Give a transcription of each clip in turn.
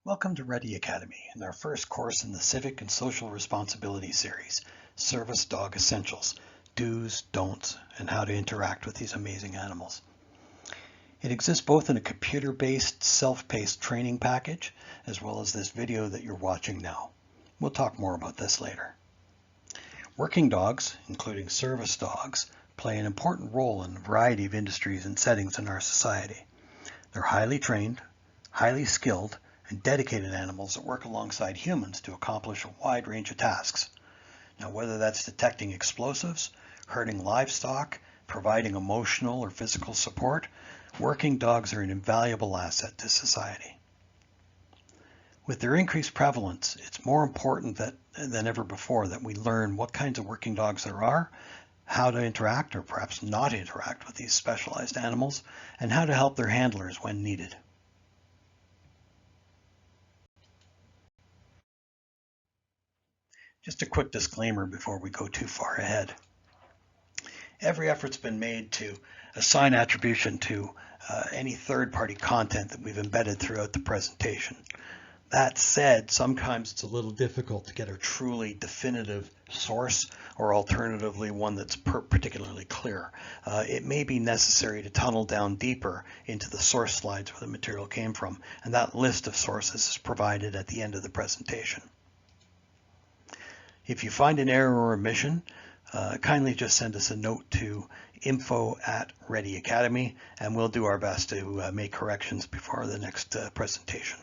Welcome to Ready Academy and our first course in the Civic and Social Responsibility series, Service Dog Essentials, Do's, Don'ts, and How to Interact with These Amazing Animals. It exists both in a computer-based, self-paced training package, as well as this video that you're watching now. We'll talk more about this later. Working dogs, including service dogs, play an important role in a variety of industries and settings in our society. They're highly trained, highly skilled, and dedicated animals that work alongside humans to accomplish a wide range of tasks. Now, whether that's detecting explosives, herding livestock, providing emotional or physical support, working dogs are an invaluable asset to society. With their increased prevalence, it's more important than ever before that we learn what kinds of working dogs there are, how to interact or perhaps not interact with these specialized animals, and how to help their handlers when needed. Just a quick disclaimer before we go too far ahead. Every effort's been made to assign attribution to any third-party content that we've embedded throughout the presentation. That said, sometimes it's a little difficult to get a truly definitive source or alternatively one that's particularly clear. It may be necessary to tunnel down deeper into the source slides where the material came from, and that list of sources is provided at the end of the presentation. If you find an error or omission, kindly just send us a note to info@Ready Academy, and we'll do our best to make corrections before the next presentation.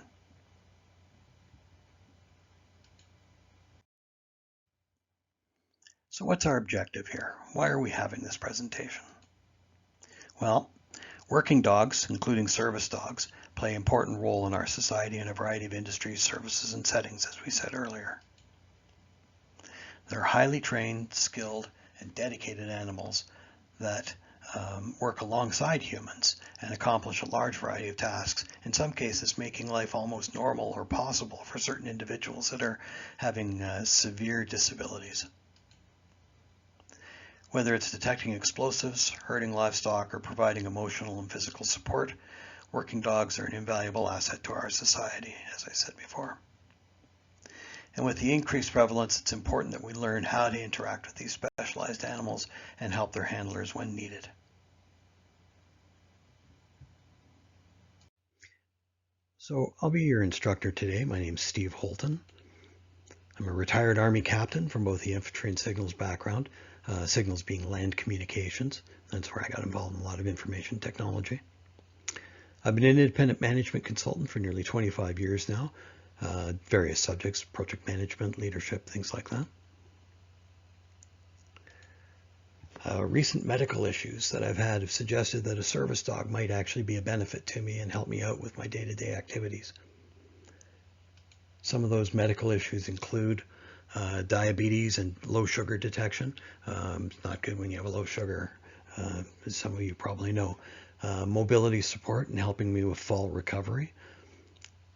So what's our objective here? Why are we having this presentation? Well, working dogs, including service dogs, play an important role in our society in a variety of industries, services, and settings, as we said earlier. They're highly trained, skilled, and dedicated animals that work alongside humans and accomplish a large variety of tasks, in some cases making life almost normal or possible for certain individuals that are having severe disabilities. Whether it's detecting explosives, herding livestock, or providing emotional and physical support, working dogs are an invaluable asset to our society, as I said before. And with the increased prevalence, it's important that we learn how to interact with these specialized animals and help their handlers when needed. So I'll be your instructor today. My name's Steve Holton. I'm a retired Army captain from both the infantry and signals background, signals being land communications. That's where I got involved in a lot of information technology. I've been an independent management consultant for nearly 25 years now. Various subjects, project management, leadership, things like that. Recent medical issues that I've had have suggested that a service dog might actually be a benefit to me and help me out with my day-to-day activities. Some of those medical issues include diabetes and low sugar detection. It's not good when you have a low sugar, as some of you probably know. Mobility support and helping me with fall recovery.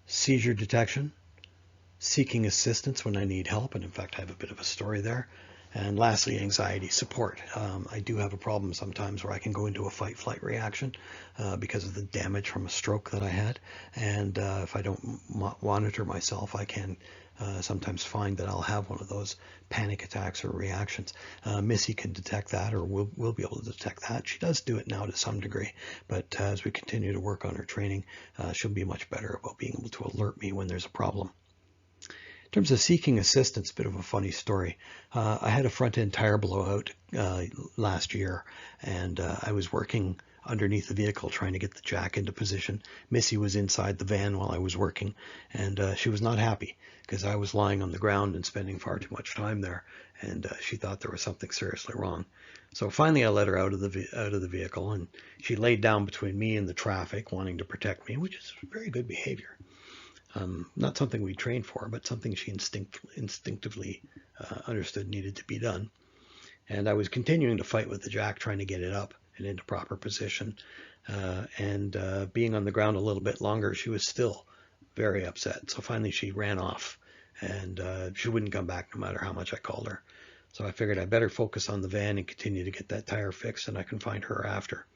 Seizure detection, seeking assistance when I need help, and in fact I have a bit of a story there. And lastly, anxiety support. I do have a problem sometimes where I can go into a fight-flight reaction because of the damage from a stroke that I had. And if I don't monitor myself, I can sometimes find that I'll have one of those panic attacks or reactions. Missy can detect that, or will be able to detect that. She does do it now to some degree, but as we continue to work on her training, she'll be much better about being able to alert me when there's a problem. In terms of seeking assistance, a bit of a funny story. I had a front end tire blowout last year, and I was working underneath the vehicle trying to get the jack into position. Missy was inside the van while I was working, and she was not happy because I was lying on the ground and spending far too much time there, and she thought there was something seriously wrong. So finally I let her out of the vehicle, and she laid down between me and the traffic, wanting to protect me, which is very good behavior. Not something we trained for, but something she instinctively understood needed to be done. And I was continuing to fight with the jack, trying to get it up and into proper position. Being on the ground a little bit longer, she was still very upset. So finally she ran off, and she wouldn't come back no matter how much I called her. So I figured I better focus on the van and continue to get that tire fixed, and I can find her after.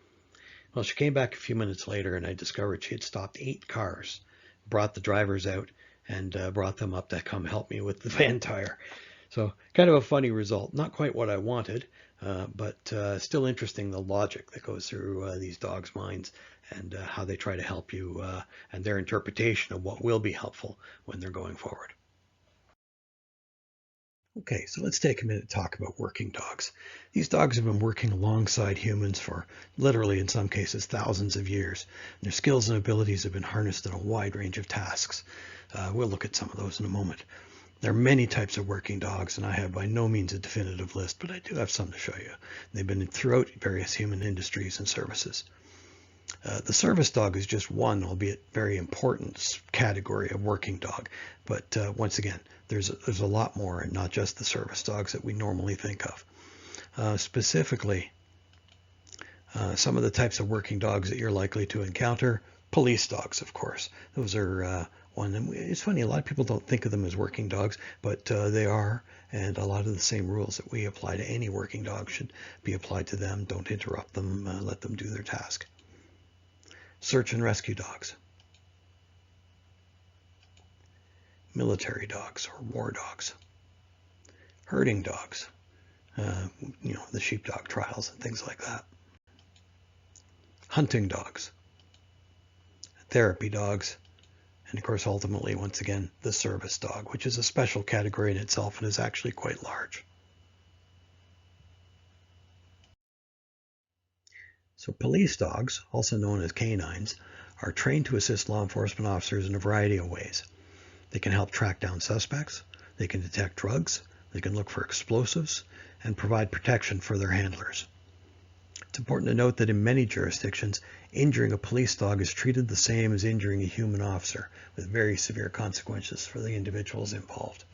Well, she came back a few minutes later, and I discovered she had stopped 8 cars brought the drivers out and brought them up to come help me with the van tire. So kind of a funny result. Not quite what I wanted, but still interesting, the logic that goes through these dogs' minds and how they try to help you and their interpretation of what will be helpful when they're going forward. Okay, so let's take a minute to talk about working dogs. These dogs have been working alongside humans for literally, in some cases, thousands of years. Their skills and abilities have been harnessed in a wide range of tasks. We'll look at some of those in a moment. There are many types of working dogs, and I have by no means a definitive list, but I do have some to show you. They've been throughout various human industries and services. The service dog is just one, albeit very important, category of working dog. But once again, there's a lot more, and not just the service dogs that we normally think of. Specifically, some of the types of working dogs that you're likely to encounter: police dogs, of course. Those are one. And it's funny, a lot of people don't think of them as working dogs, but they are. And a lot of the same rules that we apply to any working dog should be applied to them. Don't interrupt them. Let them do their task. Search and rescue dogs, military dogs or war dogs, herding dogs, the sheepdog trials and things like that, hunting dogs, therapy dogs, and of course ultimately, once again, the service dog, which is a special category in itself and is actually quite large. So police dogs, also known as canines, are trained to assist law enforcement officers in a variety of ways. They can help track down suspects, they can detect drugs, they can look for explosives, and provide protection for their handlers. It's important to note that in many jurisdictions, injuring a police dog is treated the same as injuring a human officer, with very severe consequences for the individuals involved.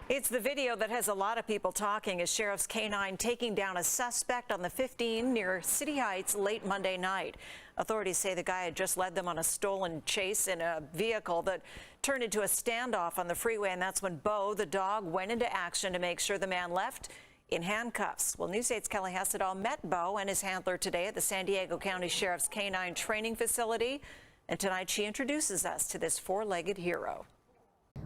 It's the video that has a lot of people talking as Sheriff's K-9 taking down a suspect on the 15 near City Heights late Monday night. Authorities say the guy had just led them on a stolen chase in a vehicle that turned into a standoff on the freeway, and that's when Bo, the dog, went into action to make sure the man left in handcuffs. Well, News 8's Kelly Hessedall met Bo and his handler today at the San Diego County Sheriff's K-9 training facility, and tonight she introduces us to this four-legged hero.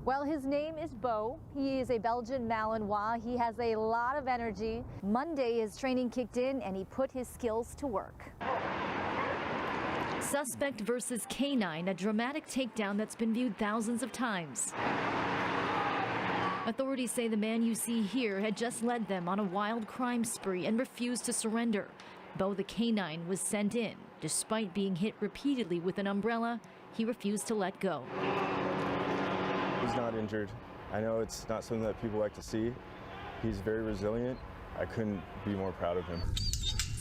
Well, his name is Bo. He is a Belgian Malinois. He has a lot of energy. Monday, his training kicked in and he put his skills to work. Suspect versus canine, a dramatic takedown that's been viewed thousands of times. Authorities say the man you see here had just led them on a wild crime spree and refused to surrender. Bo the canine was sent in. Despite being hit repeatedly with an umbrella, he refused to let go. He's not injured. I know it's not something that people like to see. He's very resilient. I couldn't be more proud of him.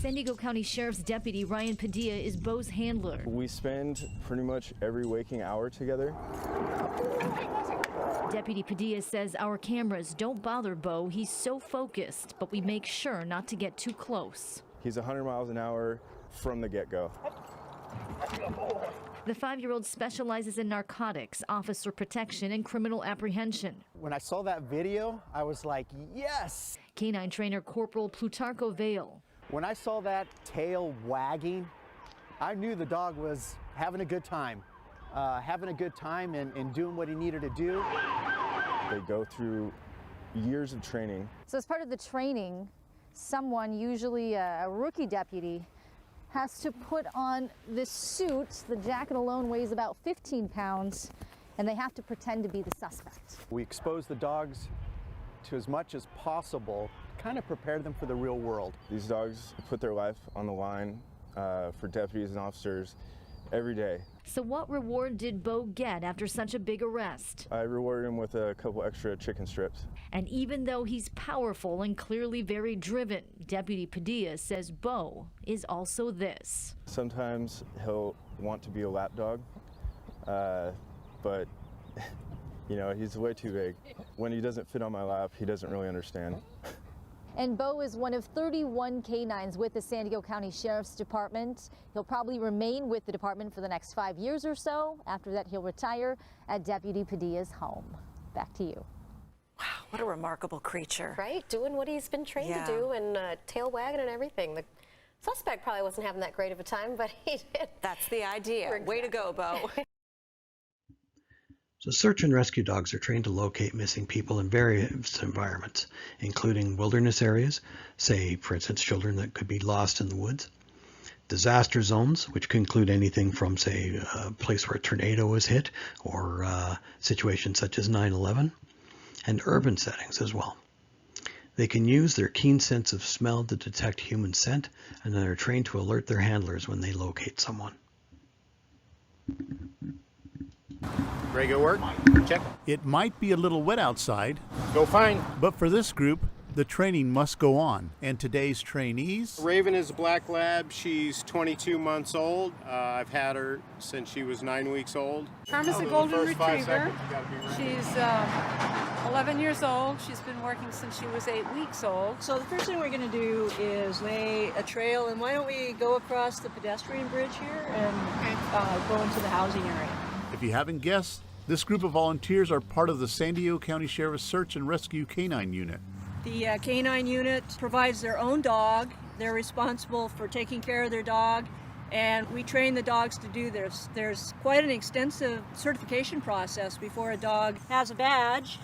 San Diego County Sheriff's Deputy Ryan Padilla is Bo's handler. We spend pretty much every waking hour together. Deputy Padilla says our cameras don't bother Bo. He's so focused, but we make sure not to get too close. He's 100 miles an hour from the get-go. The 5-year-old specializes in narcotics, officer protection, and criminal apprehension. When I saw that video, I was like, yes! Canine trainer Corporal Plutarco Vale. When I saw that tail wagging, I knew the dog was having a good time. And doing what he needed to do. They go through years of training. So as part of the training, someone, usually a rookie deputy, has to put on this suit. The jacket alone weighs about 15 pounds, and they have to pretend to be the suspect. We expose the dogs to as much as possible, kind of prepare them for the real world. These dogs put their life on the line for deputies and officers every day. So what reward did Bo get after such a big arrest? I rewarded him with a couple extra chicken strips. And even though he's powerful and clearly very driven, Deputy Padilla says Bo is also this. Sometimes he'll want to be a lap dog, but you know, he's way too big. When he doesn't fit on my lap, he doesn't really understand. And Bo is one of 31 canines with the San Diego County Sheriff's Department. He'll probably remain with the department for the next 5 years or so. After that, he'll retire at Deputy Padilla's home. Back to you. Wow, what a remarkable creature. Right, doing what he's been trained to do, and tail wagging and everything. The Suspect probably wasn't having that great of a time, but he did. That's the idea. Way to go, Bo. So search and rescue dogs are trained to locate missing people in various environments, including wilderness areas, say, for instance, children that could be lost in the woods, disaster zones, which could include anything from, say, a place where a tornado was hit, or situations such as 9/11, and urban settings as well. They can use their keen sense of smell to detect human scent, and then are trained to alert their handlers when they locate someone. Ready to go work? Check. It might be a little wet outside, Go find. but for this group, the training must go on. And today's trainees, Raven is a black lab. She's 22 months old. I've had her since she was 9 weeks old. Karma's a The golden first 5 retriever. seconds, you gotta be ready. She's 11 years old. She's been working since she was 8 weeks old. So the first thing we're going to do is lay a trail, and why don't we go across the pedestrian bridge here and go into the housing area. if you haven't guessed, this group of volunteers are part of the San Diego County Sheriff's Search and Rescue Canine Unit. The canine unit provides their own dog. They're responsible for taking care of their dog, and we train the dogs to do this. There's quite an extensive certification process before a dog has a badge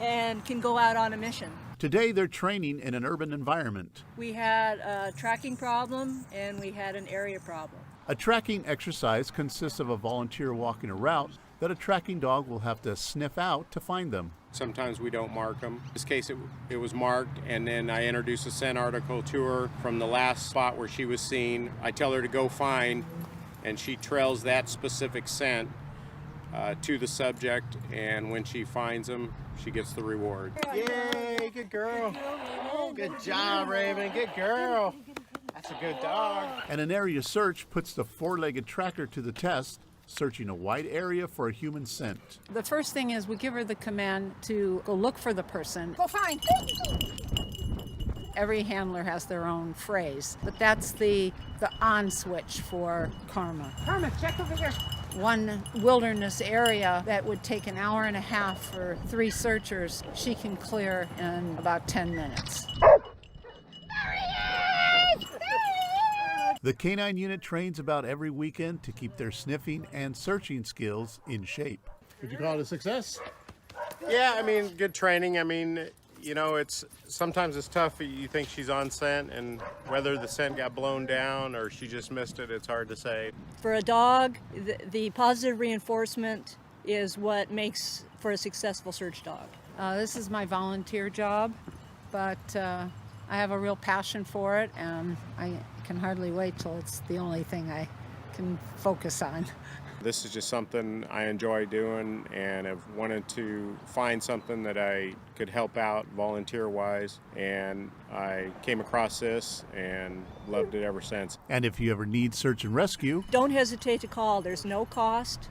and can go out on a mission. Today, they're training in an urban environment. We had a tracking problem and we had an area problem. A tracking exercise consists of a volunteer walking a route that a tracking dog will have to sniff out to find them. Sometimes we don't mark them. In this case, it was marked, and then I introduce a scent article to her from the last spot where she was seen. I tell her to go find, and she trails that specific scent to the subject, and when she finds them, she gets the reward. Yay, good girl. Good job, Raven, good girl. That's a good dog. And an area search puts the four-legged tracker to the test, searching a wide area for a human scent. The first thing is we give her the command to go look for the person. Go find! Every handler has their own phrase, but that's the on switch for Karma. Karma, check over here. One wilderness area that would take an hour and a half for 3 searchers, she can clear in about 10 minutes. The canine unit trains about every weekend to keep their sniffing and searching skills in shape. Would you call it a success? Yeah, I mean, good training. I mean, you know, sometimes it's tough. You think she's on scent, and whether the scent got blown down or she just missed it, it's hard to say. For a dog, the positive reinforcement is what makes for a successful search dog. This is my volunteer job, but I have a real passion for it, and I can hardly wait till it's the only thing I can focus on. This is just something I enjoy doing, and I've wanted to find something that I could help out volunteer-wise, and I came across this and loved it ever since. And if you ever need search and rescue, don't hesitate to call. There's no cost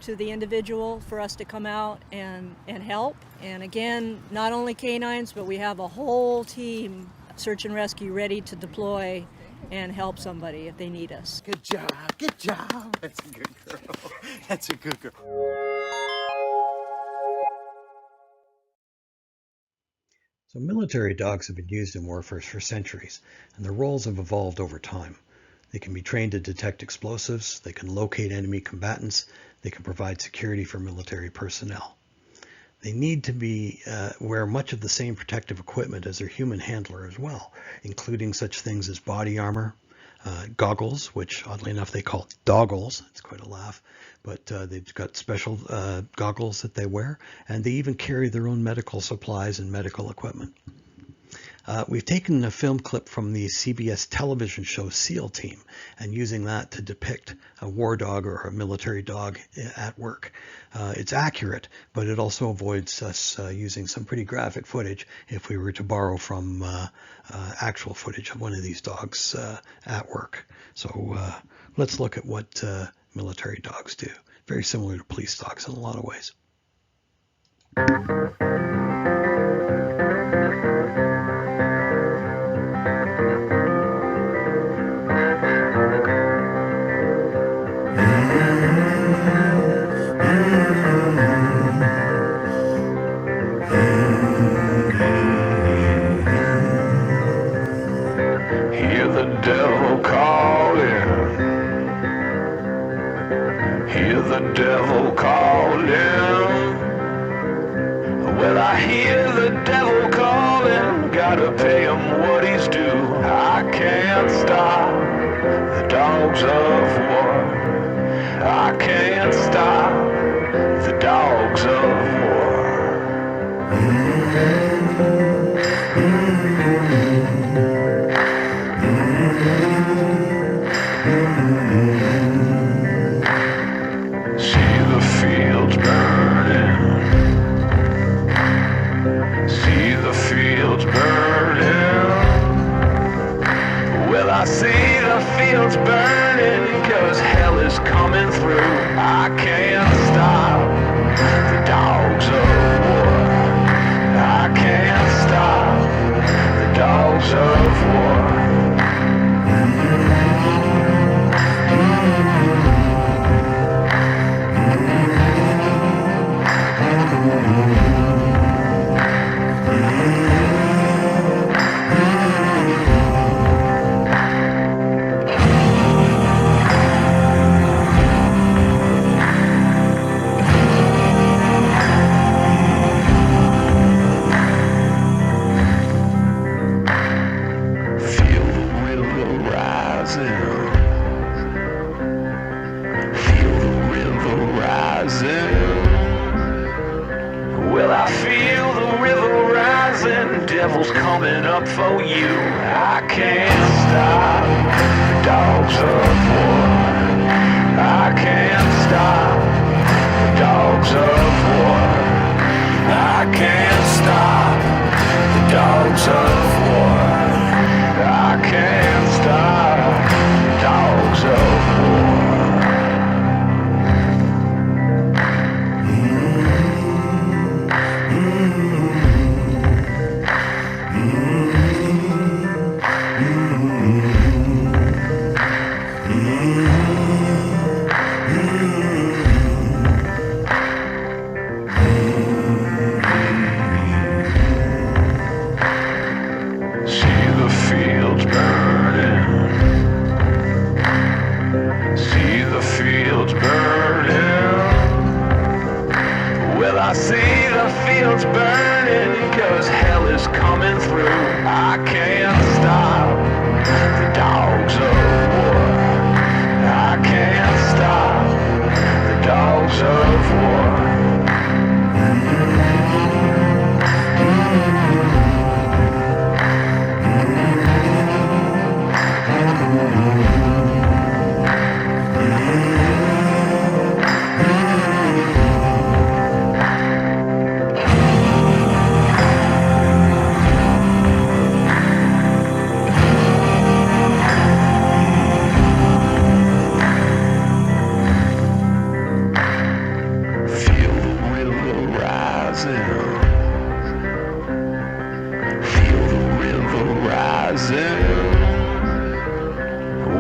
to the individual for us to come out and help. And again, not only canines, but we have a whole team, search and rescue, ready to deploy and help somebody if they need us. Good job, good job. That's a good girl. That's a good girl. So military dogs have been used in warfare for centuries, and their roles have evolved over time. They can be trained to detect explosives, they can locate enemy combatants, they can provide security for military personnel. They need to wear much of the same protective equipment as their human handler as well, including such things as body armor, goggles, which oddly enough they call doggles. It's quite a laugh, but they've got special goggles that they wear, and they even carry their own medical supplies and medical equipment. We've taken a film clip from the CBS television show SEAL Team and using that to depict a war dog or a military dog at work. It's accurate, but it also avoids us using some pretty graphic footage if we were to borrow from actual footage of one of these dogs at work. So let's look at what military dogs do. Very similar to police dogs in a lot of ways. Hear the devil hear the devil calling. Well, I hear the devil calling, gotta pay him what he's due. I can't stop the dogs of war. I can't stop the dogs of war. See the fields burning. See the fields burning. Well, I see the fields burning, 'cause hell is coming through. I can't stop the dogs of war. I can't stop the dogs of war. Well, I feel the river rising, devil's coming up for you. I can't stop the dogs of war. I can't stop the dogs of war. I can't stop the dogs of war. I can't stop the dogs of war. I see the fields burning, 'cause hell is coming through. I can't stop the dogs of war. I can't stop the dogs of war.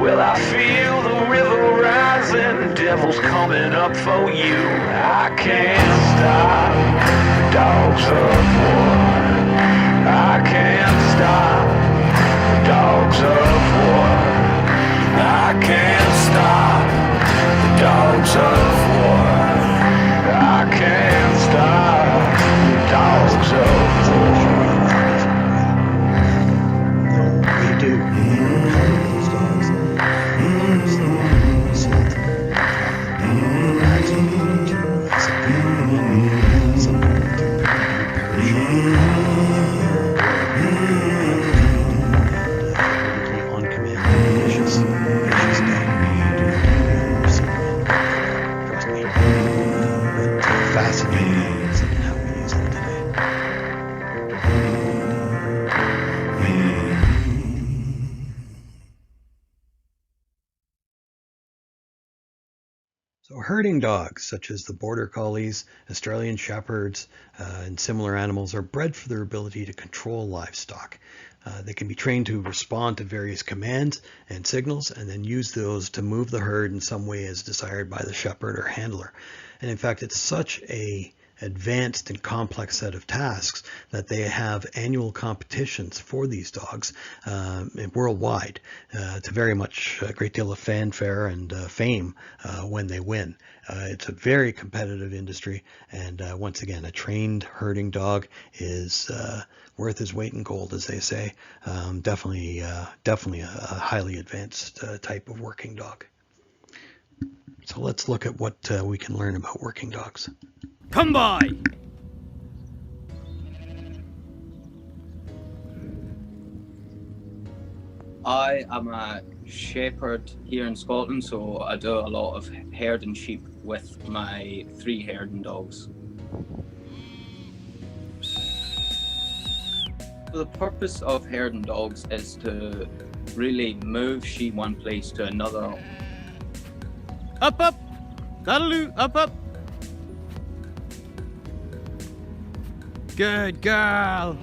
Well, I feel the river rising, devil's coming up for you. I can't stop the dogs of war. I can't stop the dogs of war. I can't stop the dogs of war. I can't stop the dogs of war. We do. Those dogs. So herding dogs, such as the Border Collies, Australian Shepherds, and similar animals, are bred for their ability to control livestock. They can be trained to respond to various commands and signals, and then use those to move the herd in some way as desired by the shepherd or handler. And in fact, it's such a advanced and complex set of tasks that they have annual competitions for these dogs worldwide to very much a great deal of fanfare and fame when they win. It's a very competitive industry, and once again, a trained herding dog is worth his weight in gold, as they say. Definitely a highly advanced type of working dog. So let's look at what we can learn about working dogs. Come by! I am a shepherd here in Scotland, so I do a lot of herding sheep with my 3 herding dogs. The purpose of herding dogs is to really move sheep one place to another. Up, up! That'll up, up! Good girl!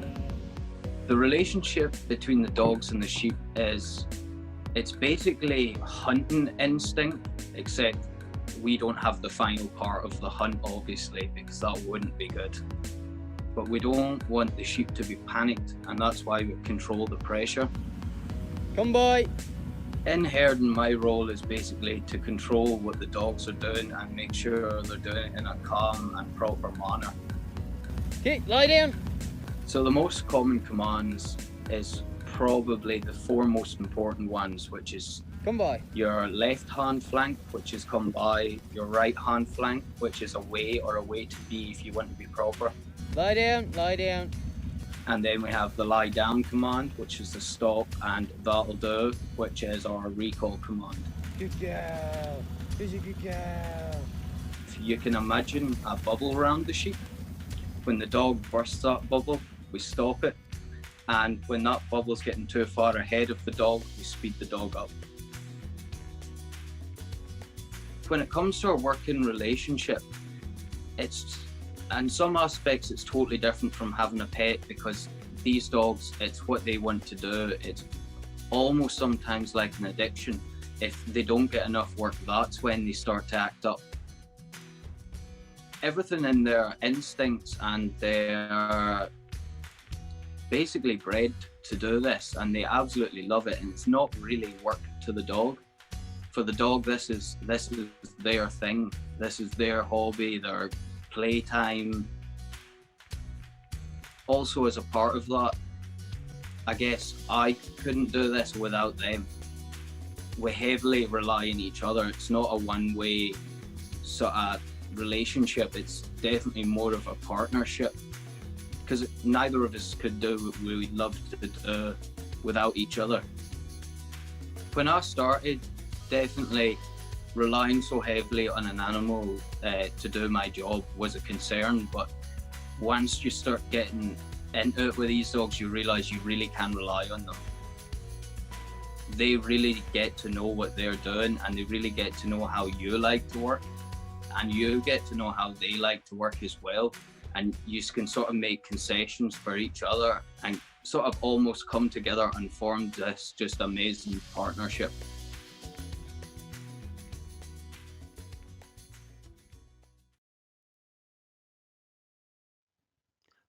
The relationship between the dogs and the sheep it's basically hunting instinct, except we don't have the final part of the hunt, obviously, because that wouldn't be good. But we don't want the sheep to be panicked, and that's why we control the pressure. Come by! In herding, my role is basically to control what the dogs are doing and make sure they're doing it in a calm and proper manner. Okay, lie down. So the most common commands is probably the 4 most important ones, which is come by. Your left hand flank, which is come by, your right hand flank, which is away or a way to be if you want to be proper. Lie down, lie down. And then we have the lie down command, which is the stop, and that'll do, which is our recall command. Good girl. Who's a good girl? If you can imagine a bubble around the sheep, when the dog bursts that bubble, we stop it. And when that bubble's getting too far ahead of the dog, we speed the dog up. When it comes to our working relationship, in some aspects it's totally different from having a pet, because these dogs, it's what they want to do. It's almost sometimes like an addiction. If they don't get enough work, that's when they start to act up. Everything in their instincts, and they're basically bred to do this, and they absolutely love it, and it's not really work to the dog. For the dog, this is their thing. This is their hobby, their playtime. Also, as a part of that, I guess I couldn't do this without them. We heavily rely on each other. It's not a one-way sort of relationship. It's definitely more of a partnership, because neither of us could do what we would love to do without each other. When I started, definitely relying so heavily on an animal to do my job was a concern, but once you start getting into it with these dogs, you realize you really can rely on them. They really get to know what they're doing, and they really get to know how you like to work, and you get to know how they like to work as well. And you can sort of make concessions for each other and sort of almost come together and form this just amazing partnership.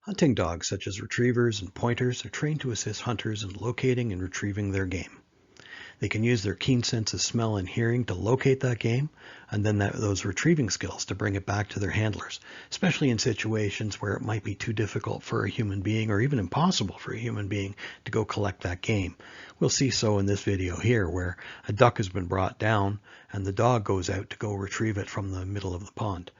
Hunting dogs, such as retrievers and pointers, are trained to assist hunters in locating and retrieving their game. They can use their keen sense of smell and hearing to locate that game, and then those retrieving skills to bring it back to their handlers, especially in situations where it might be too difficult for a human being, or even impossible for a human being, to go collect that game. We'll see so in this video here, where a duck has been brought down and the dog goes out to go retrieve it from the middle of the pond.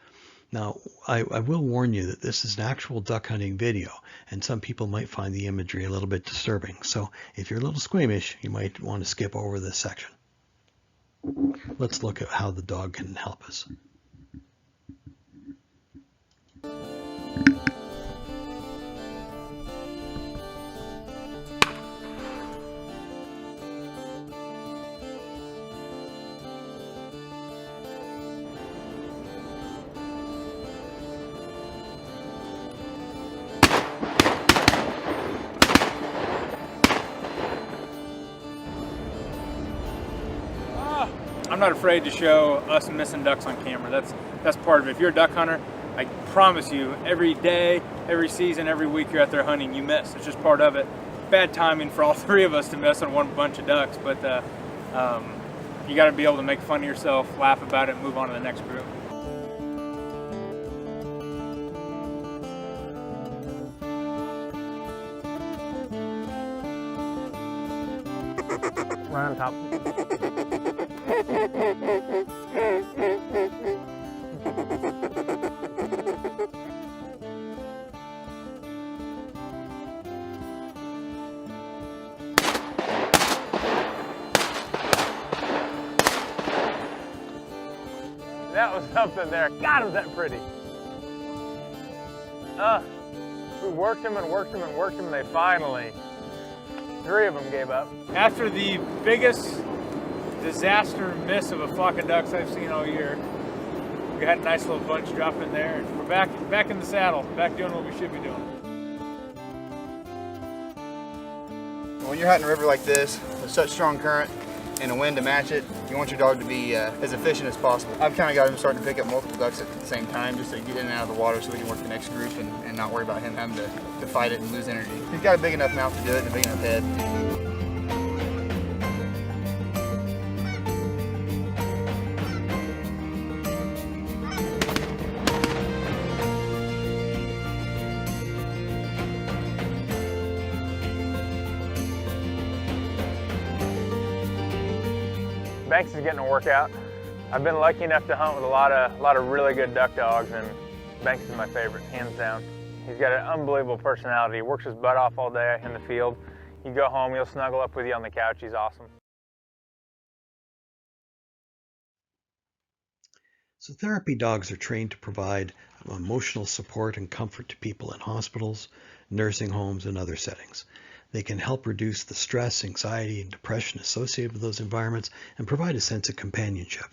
Now, I will warn you that this is an actual duck hunting video, and some people might find the imagery a little bit disturbing. So if you're a little squeamish, you might want to skip over this section. Let's look at how the dog can help us. I'm not afraid to show us missing ducks on camera. That's part of it. If you're a duck hunter, I promise you, every day, every season, every week you're out there hunting, you miss. It's just part of it. Bad timing for all three of us to miss on one bunch of ducks, but you got to be able to make fun of yourself, laugh about it, and move on to the next group. Right on top. That was something there. God, was that pretty. We worked them and worked them and worked them, and they finally, 3 of them gave up. After the biggest disaster miss of a flock of ducks I've seen all year, we had a nice little bunch drop in there, and we're back in the saddle, back doing what we should be doing. When you're hunting a river like this, with such strong current and a wind to match it, you want your dog to be as efficient as possible. I've kind of got him starting to pick up multiple ducks at the same time just to get in and out of the water so we can work the next group and not worry about him having to fight it and lose energy. He's got a big enough mouth to do it and a big enough head. Banks is getting a workout. I've been lucky enough to hunt with a lot of really good duck dogs, and Banks is my favorite, hands down. He's got an unbelievable personality. He works his butt off all day in the field. You go home, he'll snuggle up with you on the couch. He's awesome. So therapy dogs are trained to provide emotional support and comfort to people in hospitals, nursing homes, and other settings. They can help reduce the stress, anxiety, and depression associated with those environments and provide a sense of companionship.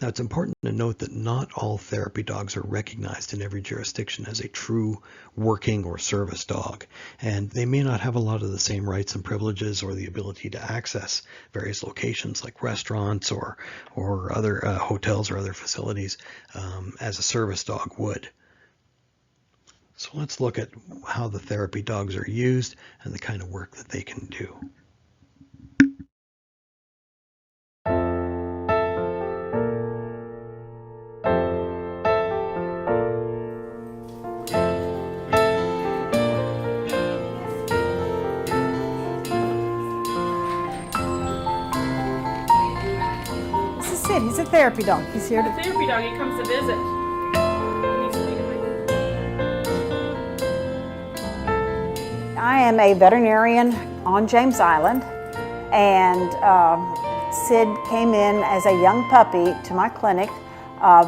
Now, it's important to note that not all therapy dogs are recognized in every jurisdiction as a true working or service dog, and they may not have a lot of the same rights and privileges or the ability to access various locations like restaurants or other hotels or other facilities as a service dog would. So let's look at how the therapy dogs are used and the kind of work that they can do. This is Sid. He's a therapy dog. He's here to... Therapy dog, he comes to visit. I am a veterinarian on James Island, and Sid came in as a young puppy to my clinic,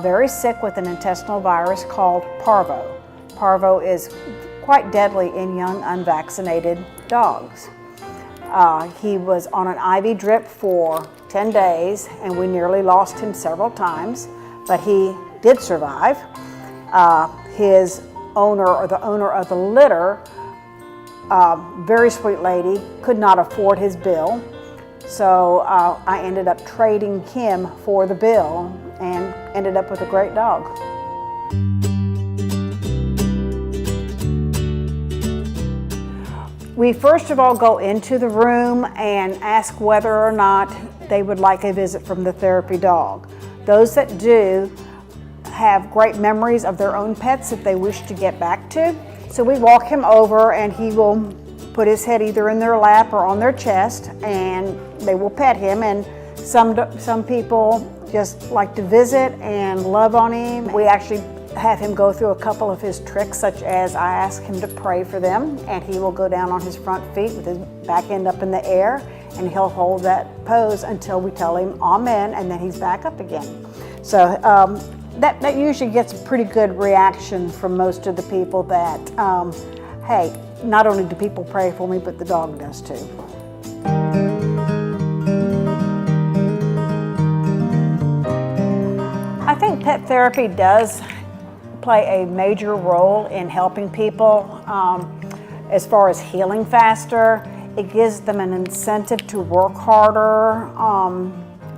very sick with an intestinal virus called parvo. Parvo is quite deadly in young unvaccinated dogs. He was on an IV drip for 10 days, and we nearly lost him several times, but he did survive. His owner, or the owner of the litter, very sweet lady, could not afford his bill, so I ended up trading him for the bill and ended up with a great dog. We first of all go into the room and ask whether or not they would like a visit from the therapy dog. Those that do have great memories of their own pets that they wish to get back to. So we walk him over and he will put his head either in their lap or on their chest, and they will pet him. And some people just like to visit and love on him. We actually have him go through a couple of his tricks, such as I ask him to pray for them, and he will go down on his front feet with his back end up in the air, and he'll hold that pose until we tell him amen, and then he's back up again. So that usually gets a pretty good reaction from most of the people that, hey, not only do people pray for me, but the dog does too. I think pet therapy does play a major role in helping people as far as healing faster. It gives them an incentive to work harder,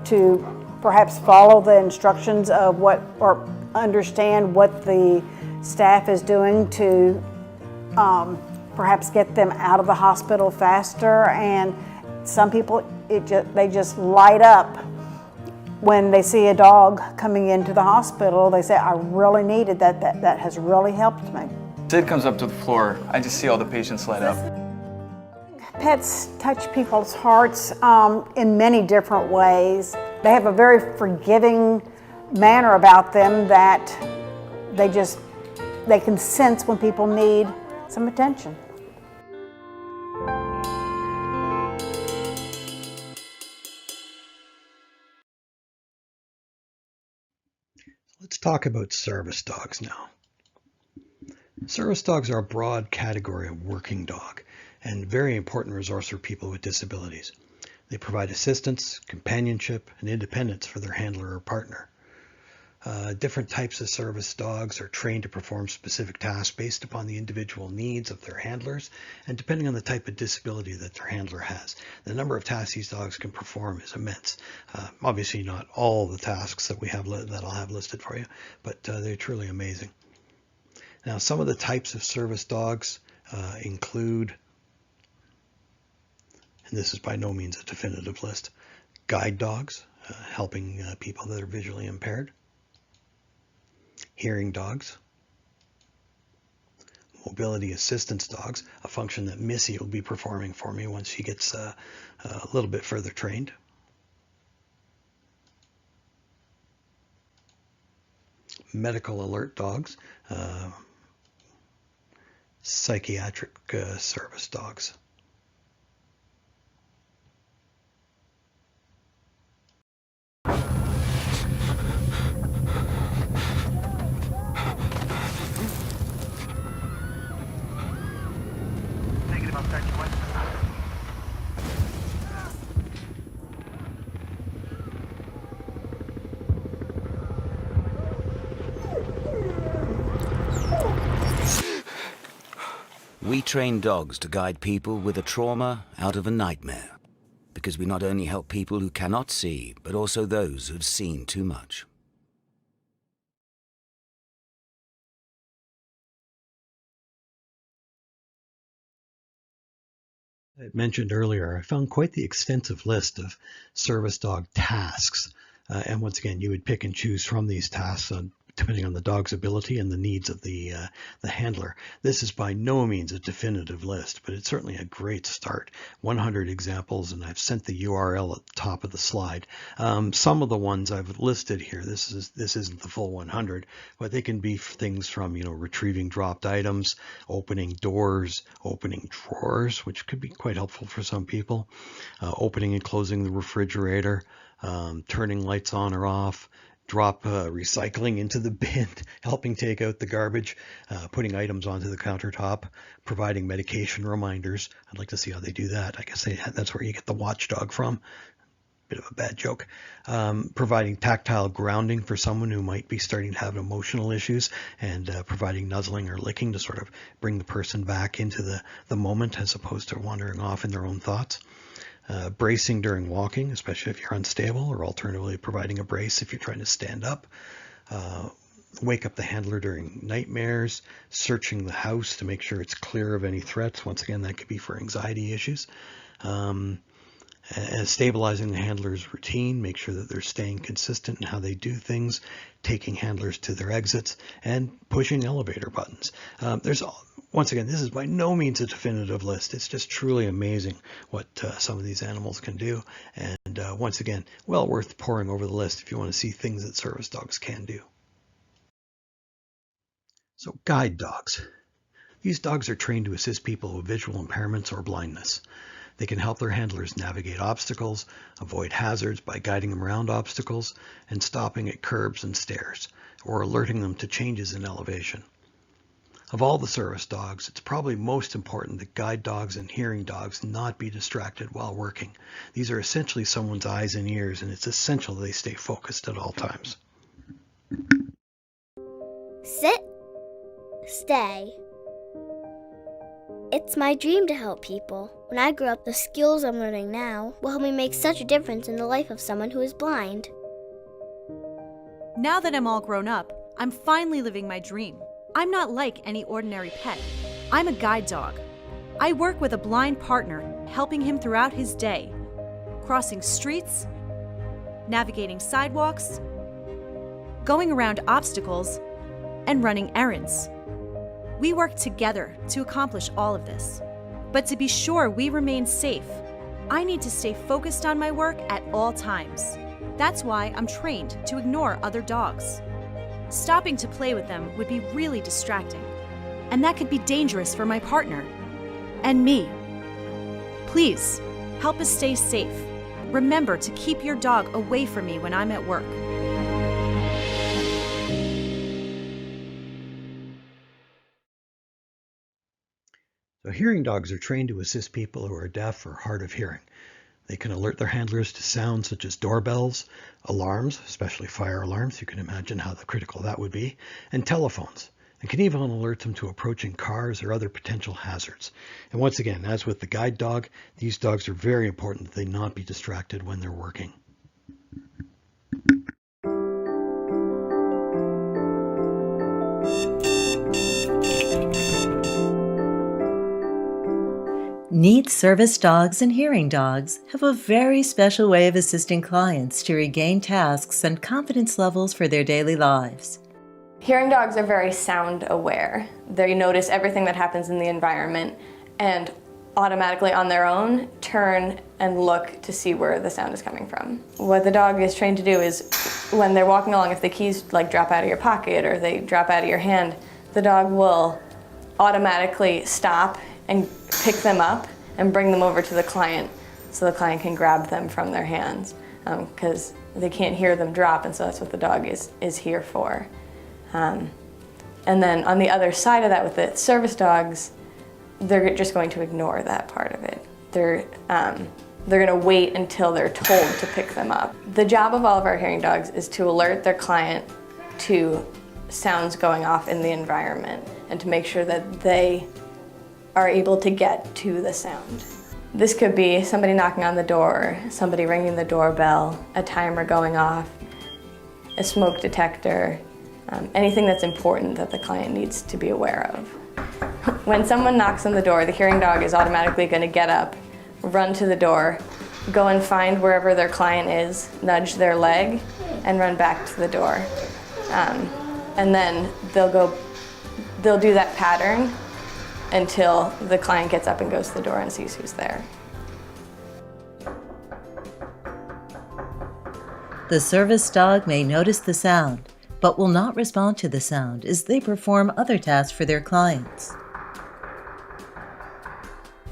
to perhaps follow the instructions of what, or understand what the staff is doing to perhaps get them out of the hospital faster. And some people, they just light up when they see a dog coming into the hospital. They say, I really needed that. That has really helped me. Sid comes up to the floor. I just see all the patients light up. Pets touch people's hearts in many different ways. They have a very forgiving manner about them that they can sense when people need some attention. Let's talk about service dogs now. Service dogs are a broad category of working dog and a very important resource for people with disabilities. They provide assistance, companionship, and independence for their handler or partner. Different types of service dogs are trained to perform specific tasks based upon the individual needs of their handlers and depending on the type of disability that their handler has. The number of tasks these dogs can perform is immense. Obviously not all the tasks that I'll have listed for you, but they're truly amazing. Now, some of the types of service dogs include, and this is by no means a definitive list, guide dogs, helping people that are visually impaired, hearing dogs, mobility assistance dogs, a function that Missy will be performing for me once she gets a little bit further trained, medical alert dogs, psychiatric service dogs. We train dogs to guide people with a trauma out of a nightmare, because we not only help people who cannot see, but also those who've seen too much. I mentioned earlier, I found quite the extensive list of service dog tasks. And once again, you would pick and choose from these tasks depending on the dog's ability and the needs of the handler. This is by no means a definitive list, but it's certainly a great start. 100 examples, and I've sent the URL at the top of the slide. Some of the ones I've listed here, this isn't the full 100, but they can be things from retrieving dropped items, opening doors, opening drawers, which could be quite helpful for some people, opening and closing the refrigerator, turning lights on or off, drop recycling into the bin, helping take out the garbage, putting items onto the countertop, providing medication reminders. I'd like to see how they do that. I guess that's where you get the watchdog from. Bit of a bad joke. Providing tactile grounding for someone who might be starting to have emotional issues, and providing nuzzling or licking to sort of bring the person back into the moment as opposed to wandering off in their own thoughts. Bracing during walking, especially if you're unstable, or alternatively providing a brace if you're trying to stand up. Wake up the handler during nightmares, searching the house to make sure it's clear of any threats. Once again, that could be for anxiety issues. And stabilizing the handler's routine, make sure that they're staying consistent in how they do things, taking handlers to their exits, and pushing elevator buttons. Once again, this is by no means a definitive list. It's just truly amazing what some of these animals can do. And once again, well worth poring over the list if you want to see things that service dogs can do. So guide dogs. These dogs are trained to assist people with visual impairments or blindness. They can help their handlers navigate obstacles, avoid hazards by guiding them around obstacles, and stopping at curbs and stairs, or alerting them to changes in elevation. Of all the service dogs, it's probably most important that guide dogs and hearing dogs not be distracted while working. These are essentially someone's eyes and ears, and it's essential they stay focused at all times. Sit. Stay. It's my dream to help people. When I grow up, the skills I'm learning now will help me make such a difference in the life of someone who is blind. Now that I'm all grown up, I'm finally living my dream. I'm not like any ordinary pet. I'm a guide dog. I work with a blind partner, helping him throughout his day, crossing streets, navigating sidewalks, going around obstacles, and running errands. We work together to accomplish all of this. But to be sure we remain safe, I need to stay focused on my work at all times. That's why I'm trained to ignore other dogs. Stopping to play with them would be really distracting, and that could be dangerous for my partner and me. Please, help us stay safe. Remember to keep your dog away from me when I'm at work. So hearing dogs are trained to assist people who are deaf or hard of hearing. They can alert their handlers to sounds such as doorbells, alarms, especially fire alarms, you can imagine how critical that would be, and telephones, and can even alert them to approaching cars or other potential hazards. And once again, as with the guide dog, these dogs are very important that they not be distracted when they're working. Neat service dogs and hearing dogs have a very special way of assisting clients to regain tasks and confidence levels for their daily lives. Hearing dogs are very sound aware. They notice everything that happens in the environment and automatically on their own turn and look to see where the sound is coming from. What the dog is trained to do is when they're walking along, if the keys drop out of your pocket or they drop out of your hand, the dog will automatically stop and pick them up and bring them over to the client so the client can grab them from their hands because they can't hear them drop, and so that's what the dog is here for. And then on the other side of that with the service dogs, they're just going to ignore that part of it. They're going to wait until they're told to pick them up. The job of all of our hearing dogs is to alert their client to sounds going off in the environment and to make sure that they are able to get to the sound. This could be somebody knocking on the door, somebody ringing the doorbell, a timer going off, a smoke detector, anything that's important that the client needs to be aware of. When someone knocks on the door, the hearing dog is automatically going to get up, run to the door, go and find wherever their client is, nudge their leg, and run back to the door. And then they'll do that pattern until the client gets up and goes to the door and sees who's there. The service dog may notice the sound, but will not respond to the sound as they perform other tasks for their clients.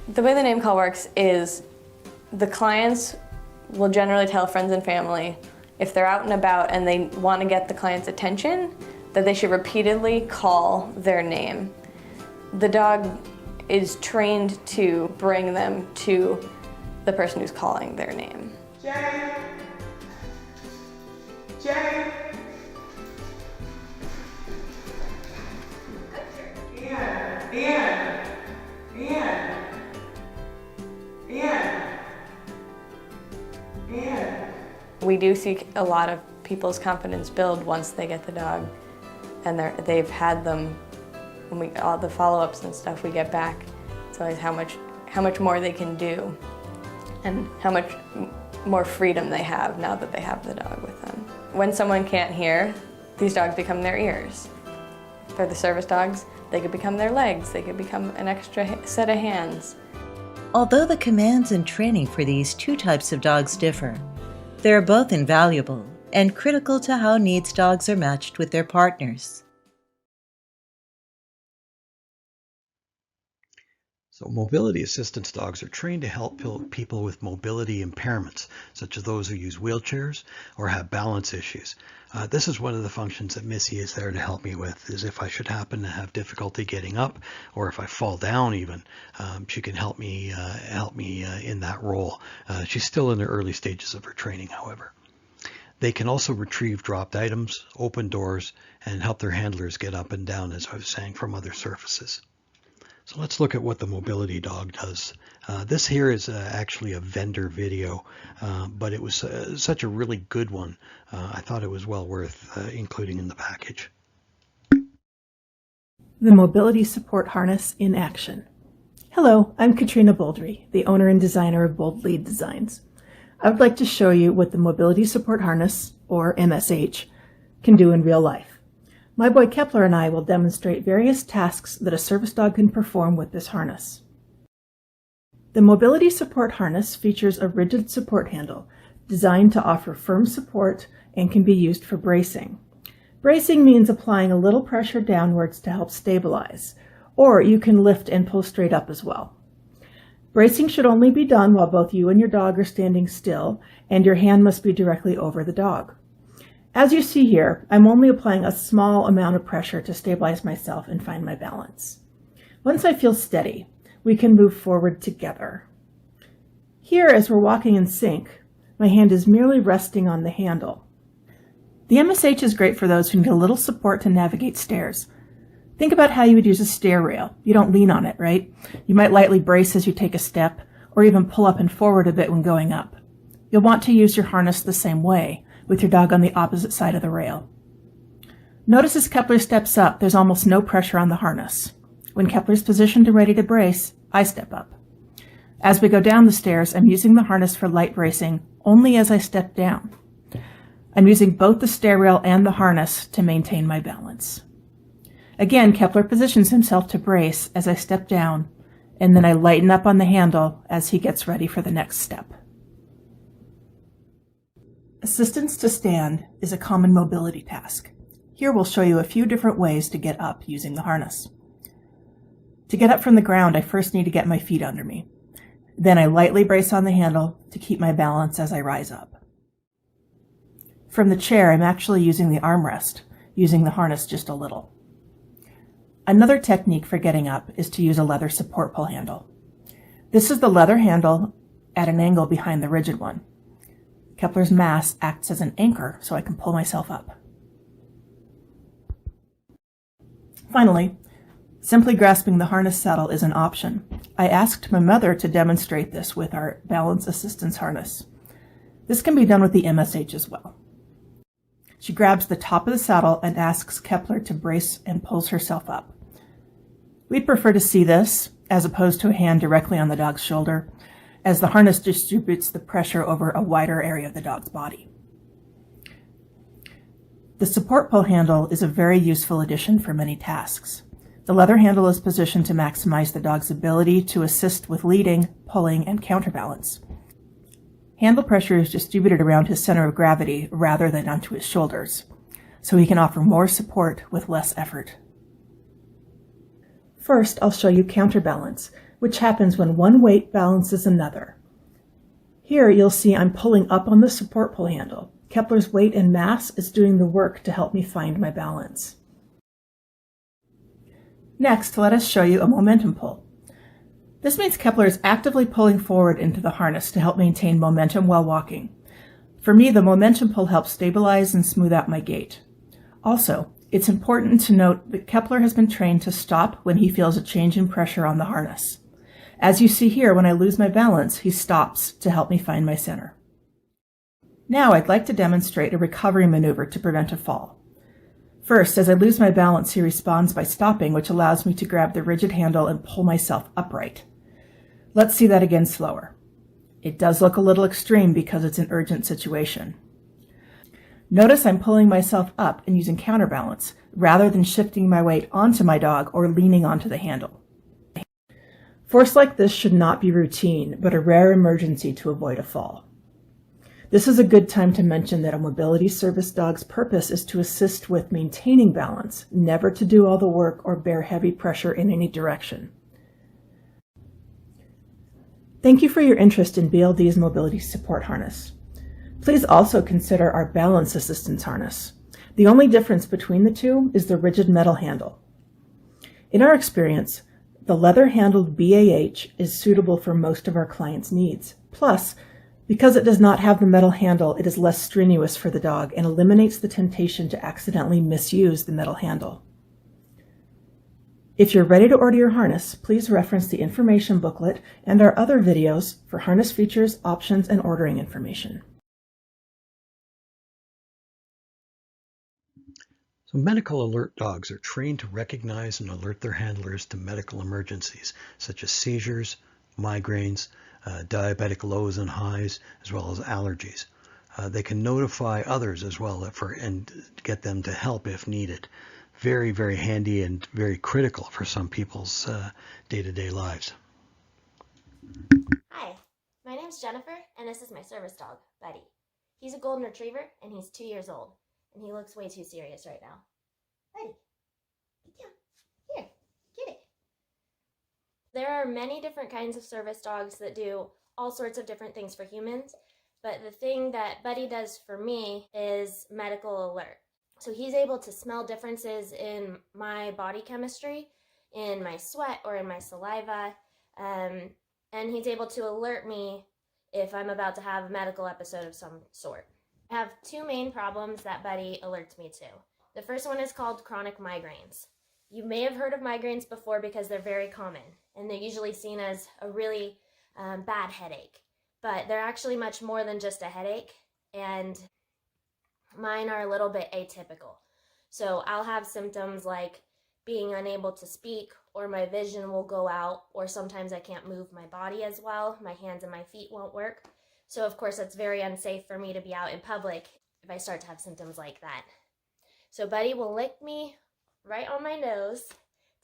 The way the name call works is the clients will generally tell friends and family if they're out and about and they want to get the client's attention that they should repeatedly call their name. The dog is trained to bring them to the person who's calling their name. Jay! Jay! Ian! We do see a lot of people's confidence build once they get the dog and they've had them. When all the follow-ups and stuff we get back, it's always how much more they can do and how much more freedom they have now that they have the dog with them. When someone can't hear, these dogs become their ears. For the service dogs, they could become their legs, they could become an extra set of hands. Although the commands and training for these two types of dogs differ, they are both invaluable and critical to how needs dogs are matched with their partners. So mobility assistance dogs are trained to help people with mobility impairments, such as those who use wheelchairs or have balance issues. This is one of the functions that Missy is there to help me with, is if I should happen to have difficulty getting up, or if I fall down even, she can help me in that role. She's still in the early stages of her training, however. They can also retrieve dropped items, open doors, and help their handlers get up and down, as I was saying, from other surfaces. So let's look at what the mobility dog does. This here is actually a vendor video, but it was such a really good one. I thought it was well worth including in the package. The Mobility Support Harness in Action. Hello, I'm Katrina Boldry, the owner and designer of Bold Lead Designs. I would like to show you what the Mobility Support Harness, or MSH, can do in real life. My boy Kepler and I will demonstrate various tasks that a service dog can perform with this harness. The Mobility Support Harness features a rigid support handle designed to offer firm support and can be used for bracing. Bracing means applying a little pressure downwards to help stabilize, or you can lift and pull straight up as well. Bracing should only be done while both you and your dog are standing still, and your hand must be directly over the dog. As you see here, I'm only applying a small amount of pressure to stabilize myself and find my balance. Once I feel steady, we can move forward together. Here, as we're walking in sync, my hand is merely resting on the handle. The MSH is great for those who need a little support to navigate stairs. Think about how you would use a stair rail. You don't lean on it, right? You might lightly brace as you take a step, or even pull up and forward a bit when going up. You'll want to use your harness the same way, with your dog on the opposite side of the rail. Notice as Kepler steps up, there's almost no pressure on the harness. When Kepler's positioned and ready to brace, I step up. As we go down the stairs, I'm using the harness for light bracing only as I step down. I'm using both the stair rail and the harness to maintain my balance. Again, Kepler positions himself to brace as I step down, and then I lighten up on the handle as he gets ready for the next step. Assistance to stand is a common mobility task. Here we'll show you a few different ways to get up using the harness. To get up from the ground, I first need to get my feet under me. Then I lightly brace on the handle to keep my balance as I rise up. From the chair, I'm actually using the armrest, using the harness just a little. Another technique for getting up is to use a leather support pull handle. This is the leather handle at an angle behind the rigid one. Kepler's mass acts as an anchor so I can pull myself up. Finally, simply grasping the harness saddle is an option. I asked my mother to demonstrate this with our balance assistance harness. This can be done with the MSH as well. She grabs the top of the saddle and asks Kepler to brace and pulls herself up. We'd prefer to see this, as opposed to a hand directly on the dog's shoulder, as the harness distributes the pressure over a wider area of the dog's body. The support pull handle is a very useful addition for many tasks. The leather handle is positioned to maximize the dog's ability to assist with leading, pulling, and counterbalance. Handle pressure is distributed around his center of gravity rather than onto his shoulders, so he can offer more support with less effort. First, I'll show you counterbalance, which happens when one weight balances another. Here you'll see I'm pulling up on the support pull handle. Kepler's weight and mass is doing the work to help me find my balance. Next, let us show you a momentum pull. This means Kepler is actively pulling forward into the harness to help maintain momentum while walking. For me, the momentum pull helps stabilize and smooth out my gait. Also, it's important to note that Kepler has been trained to stop when he feels a change in pressure on the harness. As you see here, when I lose my balance, he stops to help me find my center. Now I'd like to demonstrate a recovery maneuver to prevent a fall. First, as I lose my balance, he responds by stopping, which allows me to grab the rigid handle and pull myself upright. Let's see that again slower. It does look a little extreme because it's an urgent situation. Notice I'm pulling myself up and using counterbalance rather than shifting my weight onto my dog or leaning onto the handle. Force like this should not be routine, but a rare emergency to avoid a fall. This is a good time to mention that a mobility service dog's purpose is to assist with maintaining balance, never to do all the work or bear heavy pressure in any direction. Thank you for your interest in BLD's mobility support harness. Please also consider our balance assistance harness. The only difference between the two is the rigid metal handle. In our experience, the leather-handled BAH is suitable for most of our clients' needs. Plus, because it does not have the metal handle, it is less strenuous for the dog and eliminates the temptation to accidentally misuse the metal handle. If you're ready to order your harness, please reference the information booklet and our other videos for harness features, options, and ordering information. So medical alert dogs are trained to recognize and alert their handlers to medical emergencies, such as seizures, migraines, diabetic lows and highs, as well as allergies. They can notify others as well and get them to help if needed. Very, very handy and very critical for some people's day-to-day lives. Hi, my name's Jennifer, and this is my service dog, Buddy. He's a golden retriever, and he's 2 years old, and he looks way too serious right now. Buddy, get down. Here, get it. There are many different kinds of service dogs that do all sorts of different things for humans, but the thing that Buddy does for me is medical alert. So he's able to smell differences in my body chemistry, in my sweat or in my saliva, and he's able to alert me if I'm about to have a medical episode of some sort. I have two main problems that Buddy alerts me to. The first one is called chronic migraines. You may have heard of migraines before because they're very common, and they're usually seen as a really bad headache. But they're actually much more than just a headache, and mine are a little bit atypical. So I'll have symptoms like being unable to speak, or my vision will go out, or sometimes I can't move my body as well. My hands and my feet won't work. So of course it's very unsafe for me to be out in public if I start to have symptoms like that. So Buddy will lick me right on my nose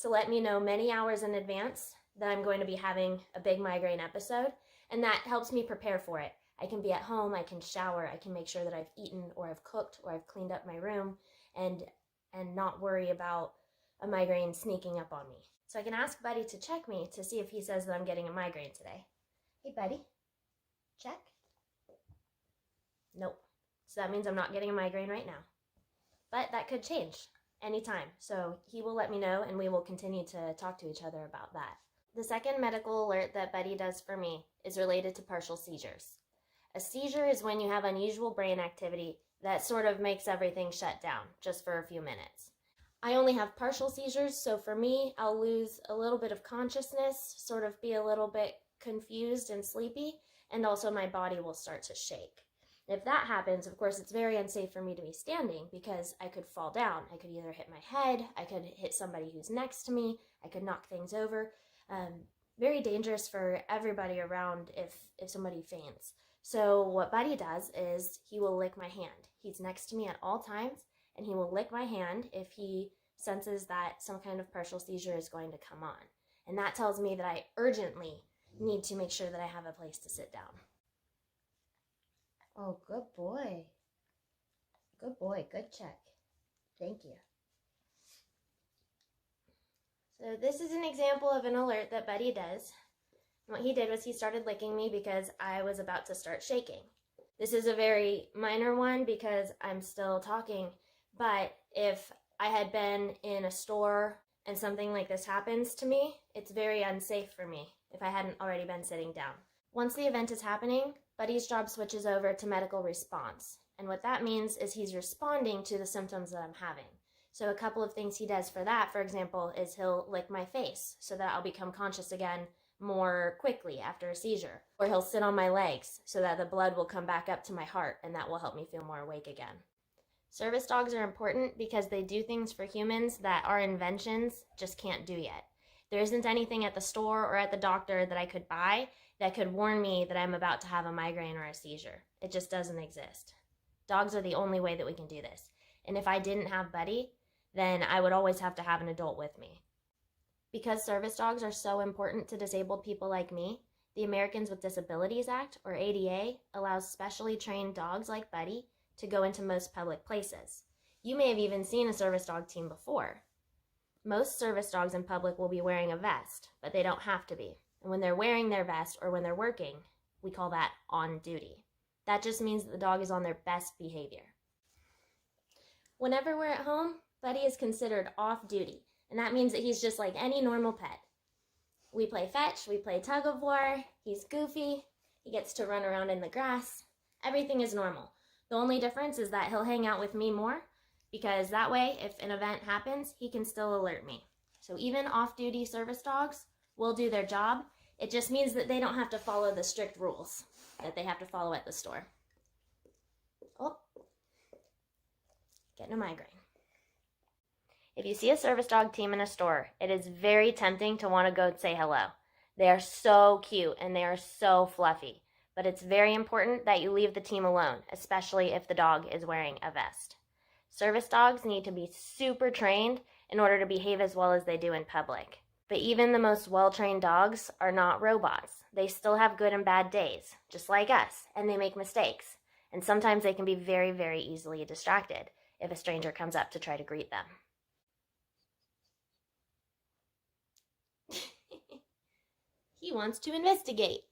to let me know many hours in advance that I'm going to be having a big migraine episode, and that helps me prepare for it. I can be at home, I can shower, I can make sure that I've eaten or I've cooked or I've cleaned up my room and not worry about a migraine sneaking up on me. So I can ask Buddy to check me to see if he says that I'm getting a migraine today. Hey Buddy, check. Nope. So that means I'm not getting a migraine right now. But that could change anytime. So he will let me know, and we will continue to talk to each other about that. The second medical alert that Buddy does for me is related to partial seizures. A seizure is when you have unusual brain activity that sort of makes everything shut down just for a few minutes. I only have partial seizures, so for me, I'll lose a little bit of consciousness, sort of be a little bit confused and sleepy, and also my body will start to shake. If that happens, of course, it's very unsafe for me to be standing because I could fall down. I could either hit my head, I could hit somebody who's next to me, I could knock things over. Very dangerous for everybody around if somebody faints. So what Buddy does is he will lick my hand. He's next to me at all times, and he will lick my hand if he senses that some kind of partial seizure is going to come on. And that tells me that I urgently need to make sure that I have a place to sit down. Oh, good boy. Good boy, good check. Thank you. So this is an example of an alert that Buddy does. What he did was he started licking me because I was about to start shaking. This is a very minor one because I'm still talking, but if I had been in a store and something like this happens to me, it's very unsafe for me if I hadn't already been sitting down. Once the event is happening, Buddy's job switches over to medical response. And what that means is he's responding to the symptoms that I'm having. So a couple of things he does for that, for example, is he'll lick my face so that I'll become conscious again more quickly after a seizure. Or he'll sit on my legs so that the blood will come back up to my heart, and that will help me feel more awake again. Service dogs are important because they do things for humans that our inventions just can't do yet. There isn't anything at the store or at the doctor that I could buy that could warn me that I'm about to have a migraine or a seizure. It just doesn't exist. Dogs are the only way that we can do this. And if I didn't have Buddy, then I would always have to have an adult with me. Because service dogs are so important to disabled people like me, the Americans with Disabilities Act, or ADA, allows specially trained dogs like Buddy to go into most public places. You may have even seen a service dog team before. Most service dogs in public will be wearing a vest, but they don't have to be. And when they're wearing their vest or when they're working, we call that on duty. That just means that the dog is on their best behavior. Whenever we're at home, Buddy is considered off duty, and that means that he's just like any normal pet. We play fetch, we play tug of war, he's goofy, he gets to run around in the grass. Everything is normal. The only difference is that he'll hang out with me more, because that way, if an event happens, he can still alert me. So even off-duty service dogs will do their job. It just means that they don't have to follow the strict rules that they have to follow at the store. Oh, getting a migraine. If you see a service dog team in a store, it is very tempting to want to go say hello. They are so cute and they are so fluffy, but it's very important that you leave the team alone, especially if the dog is wearing a vest. Service dogs need to be super trained in order to behave as well as they do in public. But even the most well-trained dogs are not robots. They still have good and bad days, just like us, and they make mistakes. And sometimes they can be very, very easily distracted if a stranger comes up to try to greet them. He wants to investigate.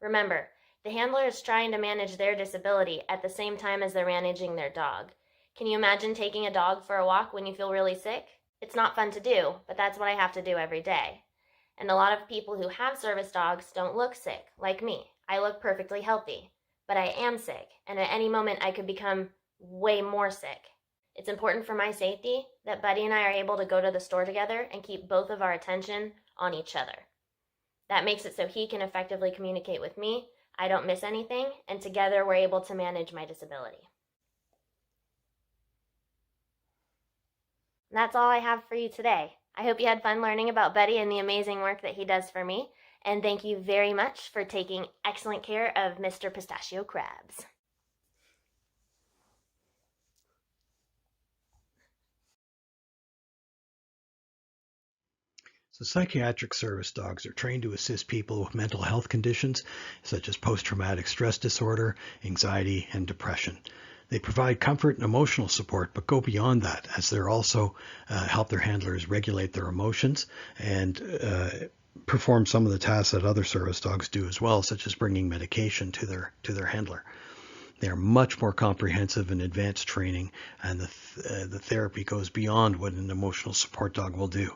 Remember, the handler is trying to manage their disability at the same time as they're managing their dog. Can you imagine taking a dog for a walk when you feel really sick? It's not fun to do, but that's what I have to do every day. And a lot of people who have service dogs don't look sick, like me. I look perfectly healthy, but I am sick, and at any moment I could become way more sick. It's important for my safety that Buddy and I are able to go to the store together and keep both of our attention on each other. That makes it so he can effectively communicate with me, I don't miss anything, and together we're able to manage my disability. And that's all I have for you today. I hope you had fun learning about Buddy and the amazing work that he does for me, and thank you very much for taking excellent care of Mr. Pistachio Krabs. So psychiatric service dogs are trained to assist people with mental health conditions such as post-traumatic stress disorder, anxiety, and depression. They provide comfort and emotional support, but go beyond that, as they're also help their handlers regulate their emotions and perform some of the tasks that other service dogs do as well, such as bringing medication to their handler. They are much more comprehensive and advanced training, and the therapy goes beyond what an emotional support dog will do.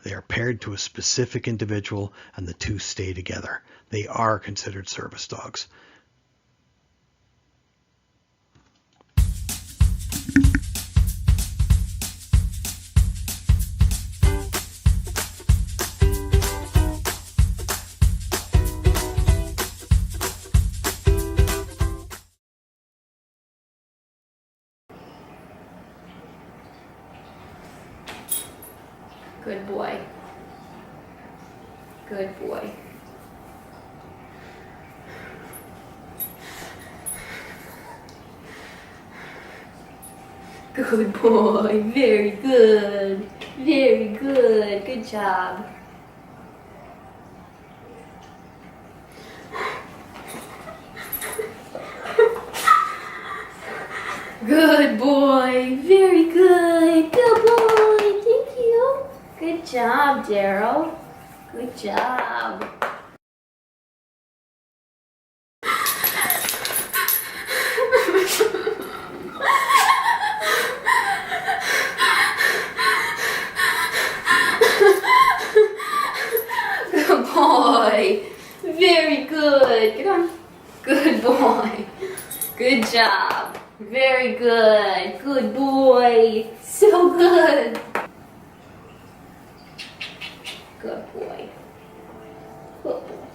They are paired to a specific individual, and the two stay together. They are considered service dogs. Good boy. Good boy. Good boy. Very good. Very good. Good job. Good boy. Very good. Good boy. Thank you. Good job, Daryl. Good job. Good boy. Very good. Get on. Good boy. Good job. Very good. Good boy. So good. Good boy. Good boy.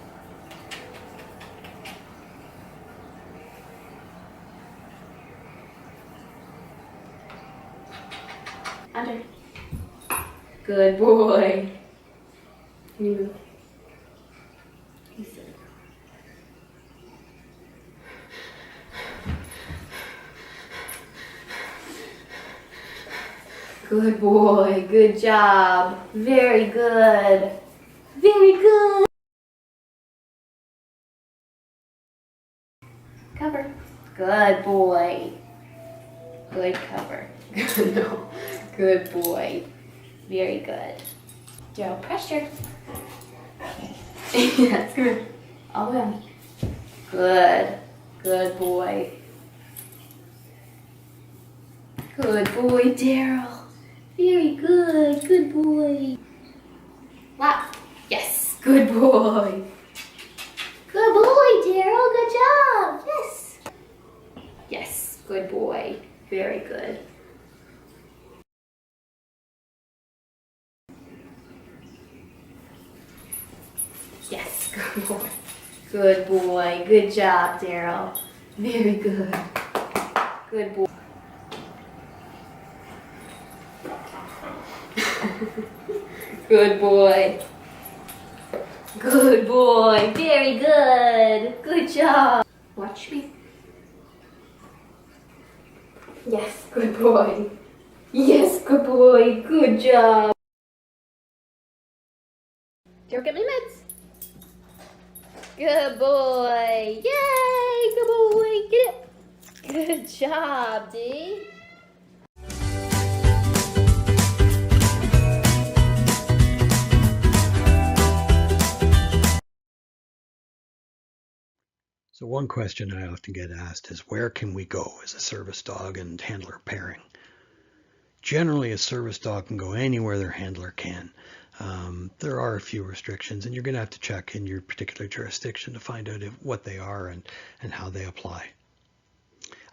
Under. Good boy. Can you move? You sit. Good boy. Good job. Very good. Very good. Cover. Good boy. Good cover. No. Good boy. Very good. Joe, pressure. Yes, come here. All the way on. Good. Good boy. Good boy, Daryl. Very good. Good boy. Lap. Yes. Good boy. Good boy, Daryl. Good job. Yes. Yes. Good boy. Very good. Yes. Good boy. Good boy. Good job, Daryl. Very good. Good boy. Good boy. Good boy. Very good. Good job. Watch me. Yes, good boy. Yes, good boy. Good job. Don't get me meds. Good boy. Yay, good boy. Get it. Good job, D. So one question I often get asked is, where can we go as a service dog and handler pairing? Generally, a service dog can go anywhere their handler can. There are a few restrictions, and you're going to have to check in your particular jurisdiction to find out what they are and how they apply.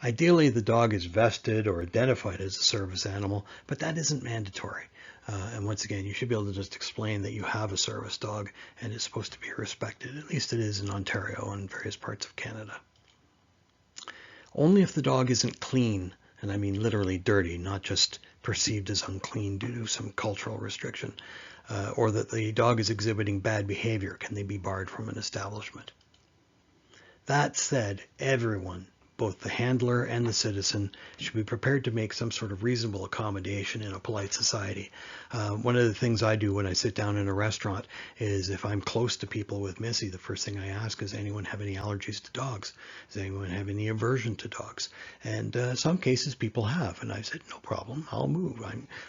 Ideally, the dog is vested or identified as a service animal, but that isn't mandatory. And once again, you should be able to just explain that you have a service dog and it's supposed to be respected. At least it is in Ontario and various parts of Canada. Only if the dog isn't clean, and I mean literally dirty, not just perceived as unclean due to some cultural restriction, or that the dog is exhibiting bad behavior, can they be barred from an establishment. That said, everyone, both the handler and the citizen, should be prepared to make some sort of reasonable accommodation in a polite society. One of the things I do when I sit down in a restaurant is, if I'm close to people with Missy, the first thing I ask is, anyone have any allergies to dogs? Does anyone have any aversion to dogs? And some cases people have, and I said, no problem, I'll move.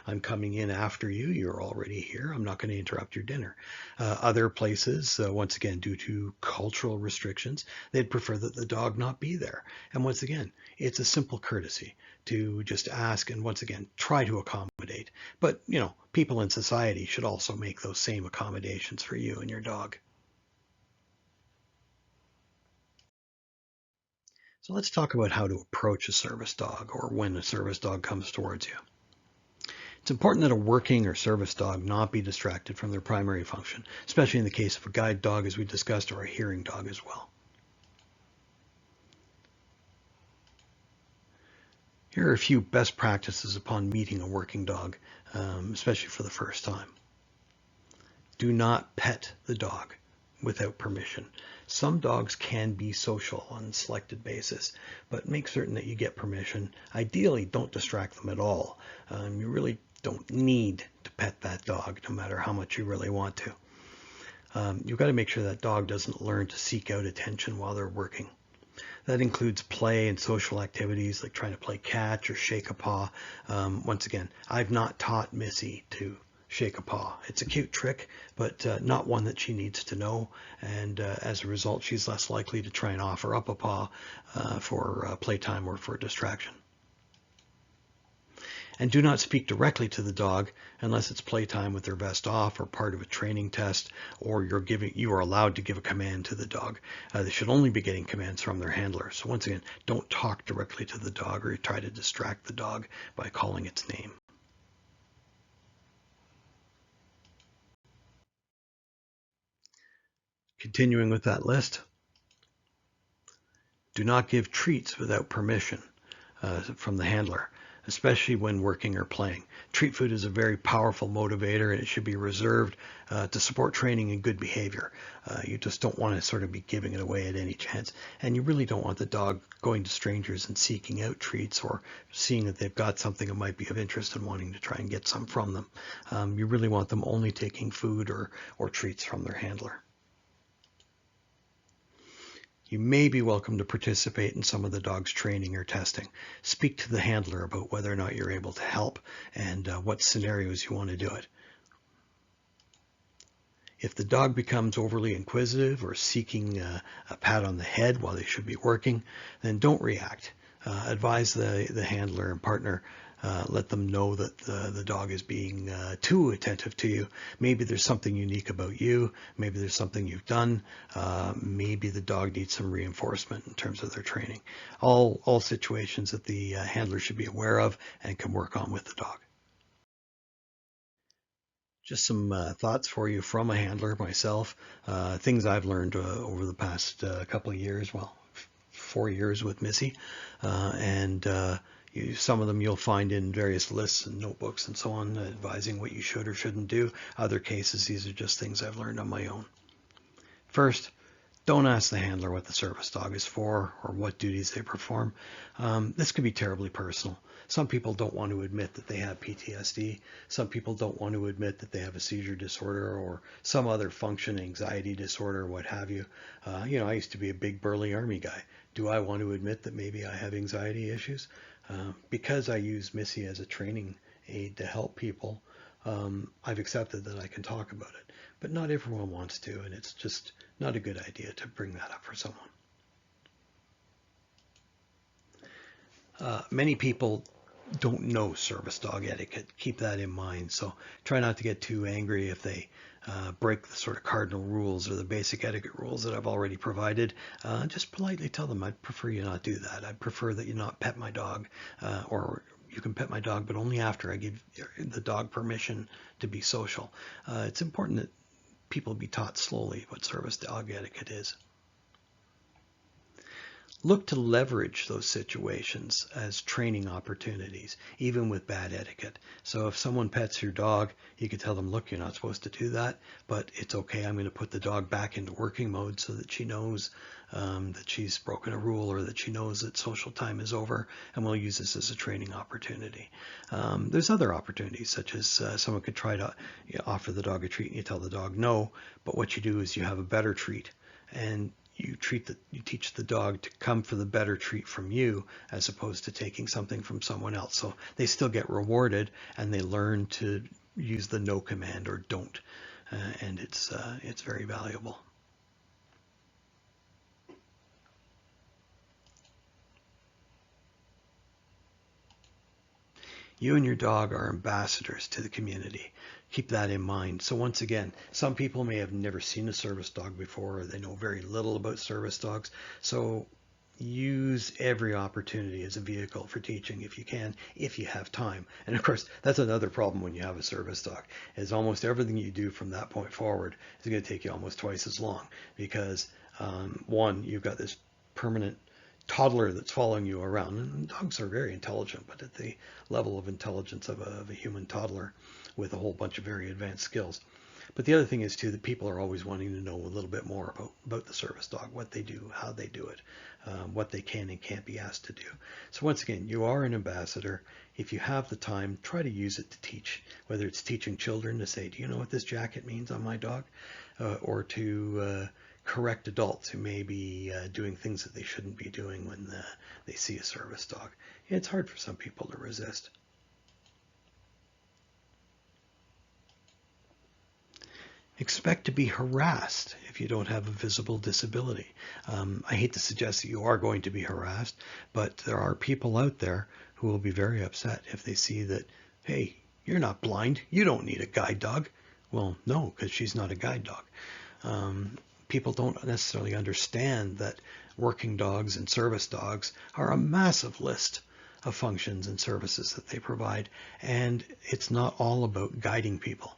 I'm coming in after you. You're already here. I'm not going to interrupt your dinner. Other places, once again, due to cultural restrictions, they'd prefer that the dog not be there. And once again, it's a simple courtesy to just ask and once again, try to accommodate. But, you know, people in society should also make those same accommodations for you and your dog. So let's talk about how to approach a service dog, or when a service dog comes towards you. It's important that a working or service dog not be distracted from their primary function, especially in the case of a guide dog, as we discussed, or a hearing dog as well. Here are a few best practices upon meeting a working dog, especially for the first time. Do not pet the dog without permission. Some dogs can be social on a selected basis, but make certain that you get permission. Ideally, don't distract them at all. You really don't need to pet that dog, no matter how much you really want to. You've got to make sure that dog doesn't learn to seek out attention while they're working. That includes play and social activities like trying to play catch or shake a paw. Once again, I've not taught Missy to shake a paw. It's a cute trick, but not one that she needs to know. And as a result, she's less likely to try and offer up a paw for playtime or for distraction. And do not speak directly to the dog unless it's playtime with their vest off or part of a training test, or you are allowed to give a command to the dog. They should only be getting commands from their handler. So once again, don't talk directly to the dog or try to distract the dog by calling its name. Continuing with that list, do not give treats without permission from the handler, especially when working or playing. Treat food is a very powerful motivator, and it should be reserved to support training and good behavior. You just don't want to sort of be giving it away at any chance. And you really don't want the dog going to strangers and seeking out treats, or seeing that they've got something that might be of interest and wanting to try and get some from them. You really want them only taking food or treats from their handler. You may be welcome to participate in some of the dog's training or testing. Speak to the handler about whether or not you're able to help and what scenarios you want to do it. If the dog becomes overly inquisitive or seeking a pat on the head while they should be working, then don't react. Advise the handler and partner. Let them know that the dog is being too attentive to you. Maybe there's something unique about you. Maybe there's something you've done. Maybe the dog needs some reinforcement in terms of their training. All situations that the handler should be aware of and can work on with the dog. Just some thoughts for you from a handler myself. Things I've learned over the past couple of years, well, 4 years with Missy. Some of them you'll find in various lists and notebooks and so on, advising what you should or shouldn't do. Other cases, these are just things I've learned on my own. First, don't ask the handler what the service dog is for or what duties they perform. This can be terribly personal. Some people don't want to admit that they have PTSD. Some people don't want to admit that they have a seizure disorder or some other function anxiety disorder, what have you. I used to be a big burly army guy. Do I want to admit that maybe I have anxiety issues? Because I use Missy as a training aid to help people, I've accepted that I can talk about it. But not everyone wants to, and it's just not a good idea to bring that up for someone. Many people don't know service dog etiquette. Keep that in mind. So try not to get too angry if they break the sort of cardinal rules or the basic etiquette rules that I've already provided. Just politely tell them, I'd prefer you not do that. I'd prefer that you not pet my dog, or you can pet my dog, but only after I give the dog permission to be social. It's important that people be taught slowly what service dog etiquette is. Look to leverage those situations as training opportunities, even with bad etiquette. So if someone pets your dog, you could tell them, look, you're not supposed to do that, but it's okay. I'm going to put the dog back into working mode so that she knows that she's broken a rule, or that she knows that social time is over, and we'll use this as a training opportunity. There's other opportunities, such as someone could try to offer the dog a treat and you tell the dog no, but what you do is you have a better treat, and you teach the dog to come for the better treat from you, as opposed to taking something from someone else. So they still get rewarded, and they learn to use the no command or don't, and it's very valuable. You and your dog are ambassadors to the community. Keep that in mind. So once again, some people may have never seen a service dog before, or they know very little about service dogs. So use every opportunity as a vehicle for teaching if you can, if you have time. And of course, that's another problem when you have a service dog, is almost everything you do from that point forward is going to take you almost twice as long, because one, you've got this permanent toddler that's following you around. And dogs are very intelligent, but at the level of intelligence of a human toddler with a whole bunch of very advanced skills. But the other thing is, too, that people are always wanting to know a little bit more about the service dog, what they do, how they do it, what they can and can't be asked to do. So once again, you are an ambassador. If you have the time, try to use it to teach, whether it's teaching children to say, do you know what this jacket means on my dog? Or to correct adults who may be doing things that they shouldn't be doing when they see a service dog. It's hard for some people to resist. Expect to be harassed if you don't have a visible disability. I hate to suggest that you are going to be harassed, but there are people out there who will be very upset if they see that, hey, you're not blind, you don't need a guide dog. Well, no, because she's not a guide dog. People don't necessarily understand that working dogs and service dogs are a massive list of functions and services that they provide, and it's not all about guiding people.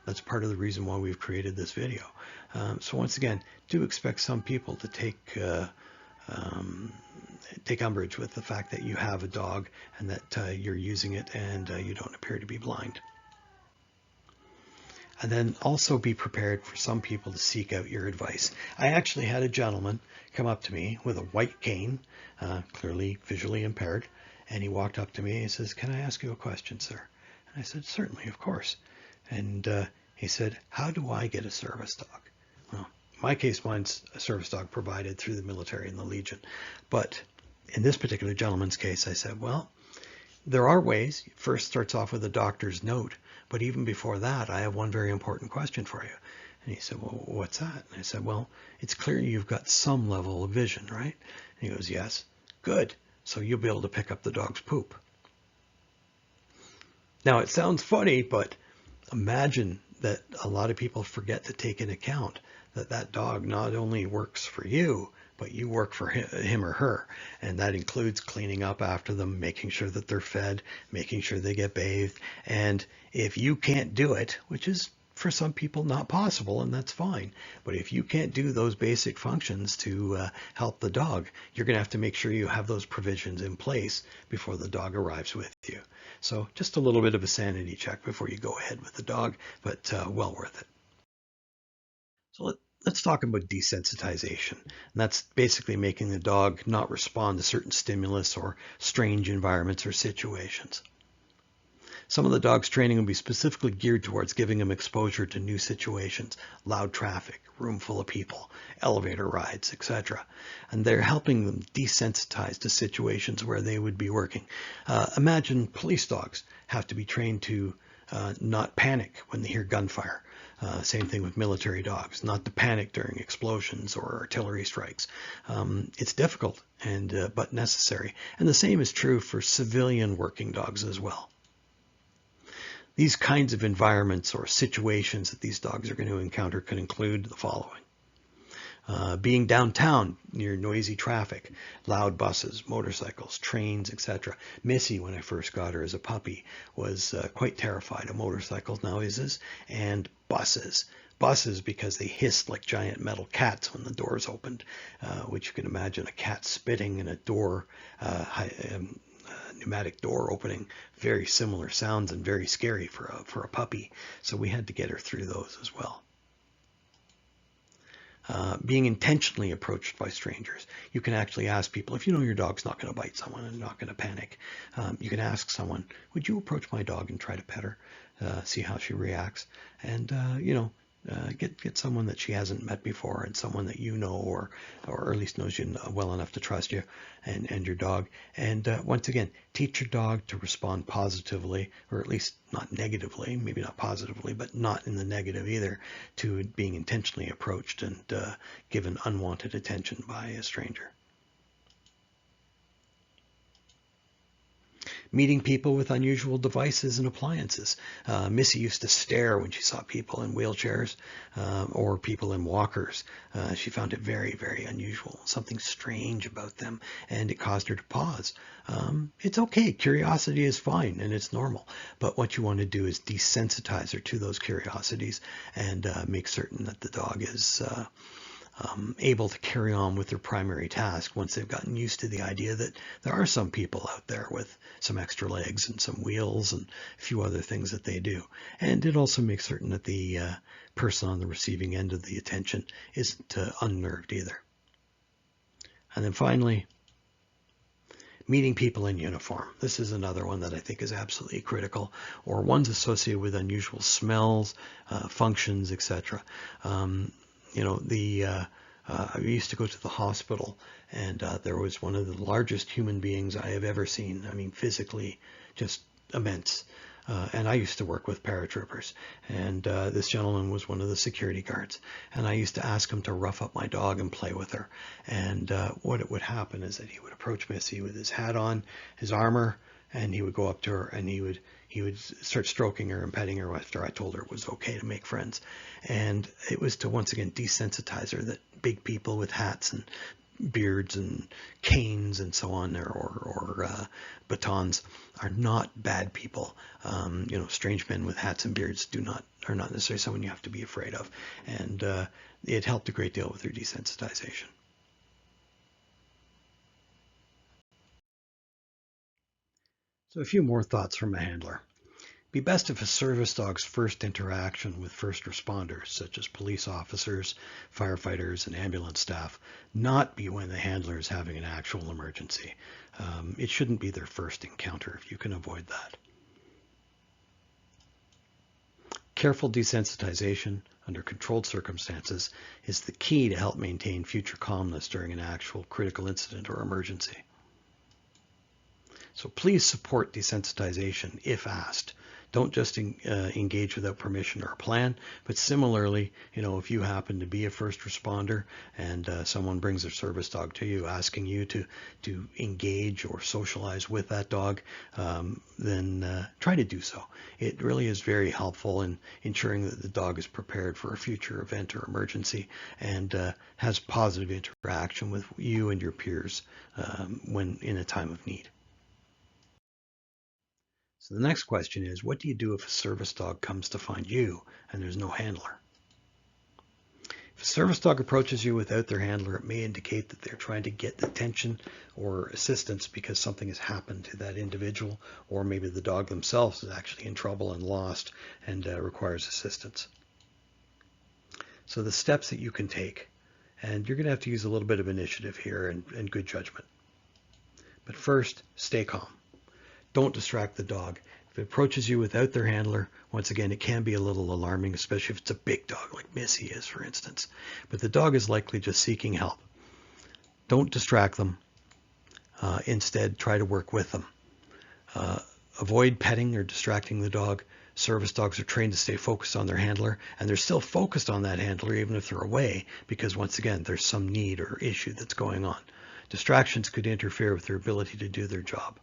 That's part of the reason why we've created this video. So once again, do expect some people to take umbrage with the fact that you have a dog and that you're using it and you don't appear to be blind. And then also be prepared for some people to seek out your advice. I actually had a gentleman come up to me with a white cane, clearly visually impaired, and he walked up to me and he says, "Can I ask you a question, sir?" And I said, "Certainly, of course." And he said, "How do I get a service dog?" Well, in my case, mine's a service dog provided through the military and the Legion. But in this particular gentleman's case, I said, well, there are ways. First starts off with a doctor's note. But even before that, I have one very important question for you. And he said, "Well, what's that?" And I said, "Well, it's clear you've got some level of vision, right?" And he goes, "Yes." "Good. So you'll be able to pick up the dog's poop." Now, it sounds funny, but imagine that a lot of people forget to take into account that that dog not only works for you, but you work for him or her. And that includes cleaning up after them, making sure that they're fed, making sure they get bathed. And if you can't do it, which is for some people not possible, and that's fine. But if you can't do those basic functions to help the dog, you're going to have to make sure you have those provisions in place before the dog arrives with you. So just a little bit of a sanity check before you go ahead with the dog, but well worth it. So let's talk about desensitization. And that's basically making the dog not respond to certain stimulus or strange environments or situations. Some of the dog's training will be specifically geared towards giving them exposure to new situations, loud traffic, room full of people, elevator rides, etc. And they're helping them desensitize to situations where they would be working. Imagine police dogs have to be trained to not panic when they hear gunfire. Same thing with military dogs, not to panic during explosions or artillery strikes. It's difficult but necessary. And the same is true for civilian working dogs as well. These kinds of environments or situations that these dogs are going to encounter could include the following. Being downtown near noisy traffic, loud buses, motorcycles, trains, etc. Missy, when I first got her as a puppy, was quite terrified of motorcycles noises and buses. Buses because they hissed like giant metal cats when the doors opened, which you can imagine a cat spitting in a door, pneumatic door opening, very similar sounds and very scary for a puppy. So we had to get her through those as well. Being intentionally approached by strangers. You can actually ask people, if you know your dog's not going to bite someone and not going to panic, you can ask someone, would you approach my dog and try to pet her, see how she reacts, and get someone that she hasn't met before and someone that you know or at least knows you well enough to trust you and your dog. And once again, teach your dog to respond positively, or at least not negatively, maybe not positively, but not in the negative either, to being intentionally approached and given unwanted attention by a stranger. Meeting people with unusual devices and appliances. Missy used to stare when she saw people in wheelchairs or people in walkers. She found it very, very unusual, something strange about them, and it caused her to pause. It's okay. Curiosity is fine and it's normal. But what you want to do is desensitize her to those curiosities and make certain that the dog is able to carry on with their primary task once they've gotten used to the idea that there are some people out there with some extra legs and some wheels and a few other things that they do. And it also makes certain that the person on the receiving end of the attention isn't unnerved either. And then finally, meeting people in uniform. This is another one that I think is absolutely critical, or ones associated with unusual smells, functions, etc. I used to go to the hospital, and there was one of the largest human beings I have ever seen. I mean, physically just immense. And I used to work with paratroopers, and this gentleman was one of the security guards. And I used to ask him to rough up my dog and play with her. And what would happen is that he would approach Missy with his hat on, his armor, and he would go up to her and he would start stroking her and petting her after I told her it was okay to make friends. And it was to once again desensitize her that big people with hats and beards and canes and so on, or batons, are not bad people. Strange men with hats and beards are not necessarily someone you have to be afraid of. And it helped a great deal with their desensitization. So a few more thoughts from a handler. Be best if a service dog's first interaction with first responders, such as police officers, firefighters, and ambulance staff, not be when the handler is having an actual emergency. It shouldn't be their first encounter if you can avoid that. Careful desensitization under controlled circumstances is the key to help maintain future calmness during an actual critical incident or emergency. So please support desensitization if asked. Don't just engage without permission or a plan, but similarly, if you happen to be a first responder and someone brings their service dog to you asking you to engage or socialize with that dog, then try to do so. It really is very helpful in ensuring that the dog is prepared for a future event or emergency and has positive interaction with you and your peers when in a time of need. So the next question is, what do you do if a service dog comes to find you and there's no handler? If a service dog approaches you without their handler, it may indicate that they're trying to get attention or assistance because something has happened to that individual, or maybe the dog themselves is actually in trouble and lost and requires assistance. So the steps that you can take, and you're going to have to use a little bit of initiative here and good judgment. But first, stay calm. Don't distract the dog. If it approaches you without their handler, once again, it can be a little alarming, especially if it's a big dog like Missy is, for instance. But the dog is likely just seeking help. Don't distract them. Instead, try to work with them. Avoid petting or distracting the dog. Service dogs are trained to stay focused on their handler, and they're still focused on that handler even if they're away, because once again, there's some need or issue that's going on. Distractions could interfere with their ability to do their job.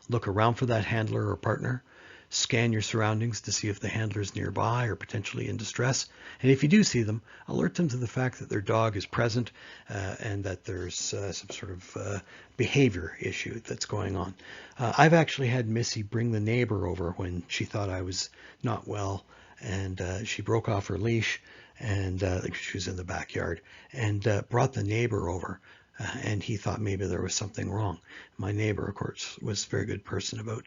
Look around for that handler or partner. Scan your surroundings to see if the handler is nearby or potentially in distress. And if you do see them, alert them to the fact that their dog is present and that there's some sort of behavior issue that's going on. I've actually had Missy bring the neighbor over when she thought I was not well, and she broke off her leash, and she was in the backyard, and brought the neighbor over. And he thought maybe there was something wrong. My neighbor, of course, was a very good person about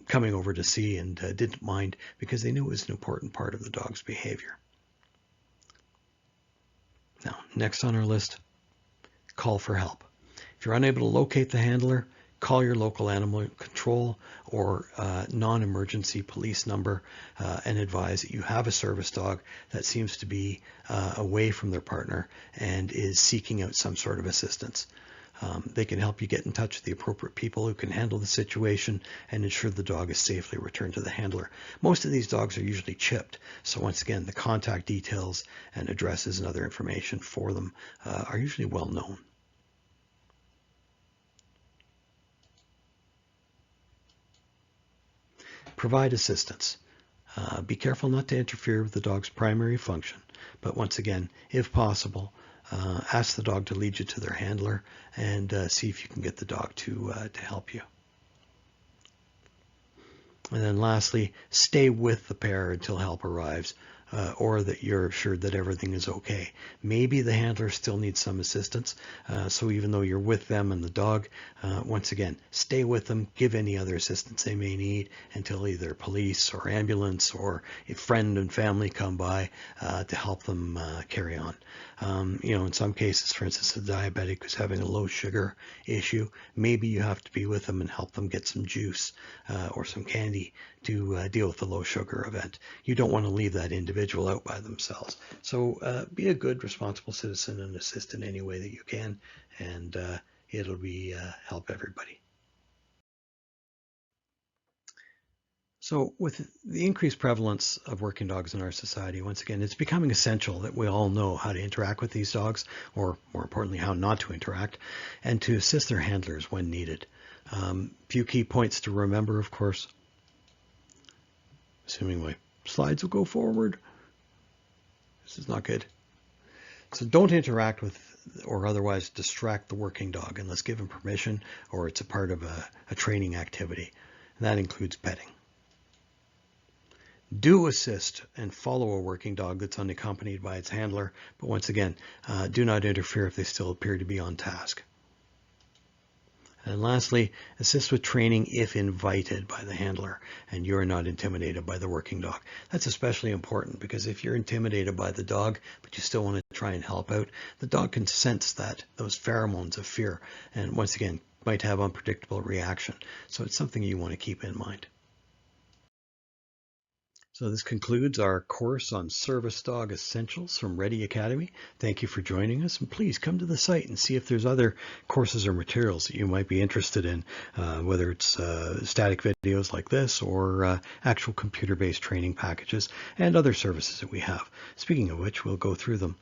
coming over to see, and didn't mind because they knew it was an important part of the dog's behavior. Now, next on our list, call for help. If you're unable to locate the handler, call your local animal control or non-emergency police number and advise that you have a service dog that seems to be away from their partner and is seeking out some sort of assistance. They can help you get in touch with the appropriate people who can handle the situation and ensure the dog is safely returned to the handler. Most of these dogs are usually chipped, so once again, the contact details and addresses and other information for them are usually well known. Provide assistance. Be careful not to interfere with the dog's primary function, but once again, if possible, ask the dog to lead you to their handler and see if you can get the dog to help you. And then lastly, stay with the pair until help arrives, or that you're assured that everything is okay. Maybe the handler still needs some assistance, so even though you're with them and the dog, once again, stay with them, give any other assistance they may need until either police or ambulance or a friend and family come by to help them carry on. In some cases, for instance, a diabetic who's having a low sugar issue, maybe you have to be with them and help them get some juice or some candy to deal with the low sugar event. You don't want to leave that individual out by themselves. So be a good, responsible citizen and assist in any way that you can, and it'll be help everybody. So with the increased prevalence of working dogs in our society, once again, it's becoming essential that we all know how to interact with these dogs, or more importantly, how not to interact, and to assist their handlers when needed. Few key points to remember, of course. Assuming my slides will go forward. This is not good. So don't interact with or otherwise distract the working dog unless given permission or it's a part of a training activity. And that includes petting. Do assist and follow a working dog that's unaccompanied by its handler, but once again, do not interfere if they still appear to be on task. And lastly, assist with training if invited by the handler and you're not intimidated by the working dog. That's especially important because if you're intimidated by the dog, but you still want to try and help out, the dog can sense those pheromones of fear, and once again, might have unpredictable reaction. So it's something you want to keep in mind. So this concludes our course on Service Dog Essentials from Ready Academy. Thank you for joining us, and please come to the site and see if there's other courses or materials that you might be interested in, whether it's static videos like this or actual computer-based training packages and other services that we have. Speaking of which, we'll go through them.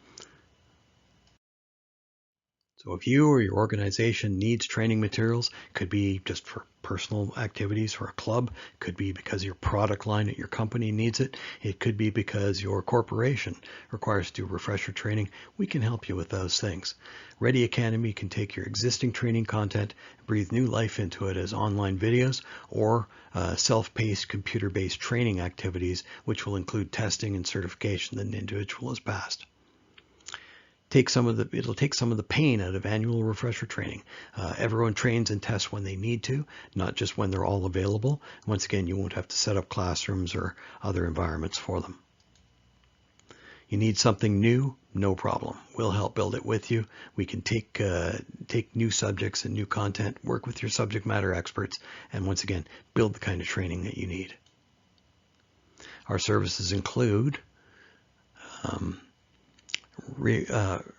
So if you or your organization needs training materials, could be just for personal activities for a club, could be because your product line at your company needs it, it could be because your corporation requires to do refresher training, we can help you with those things. Ready Academy can take your existing training content, breathe new life into it as online videos or self-paced computer-based training activities, which will include testing and certification that an individual has passed. It'll take some of the pain out of annual refresher training. Everyone trains and tests when they need to, not just when they're all available. Once again, you won't have to set up classrooms or other environments for them. You need something new? No problem. We'll help build it with you. We can take new subjects and new content, work with your subject matter experts, and once again, build the kind of training that you need. Our services include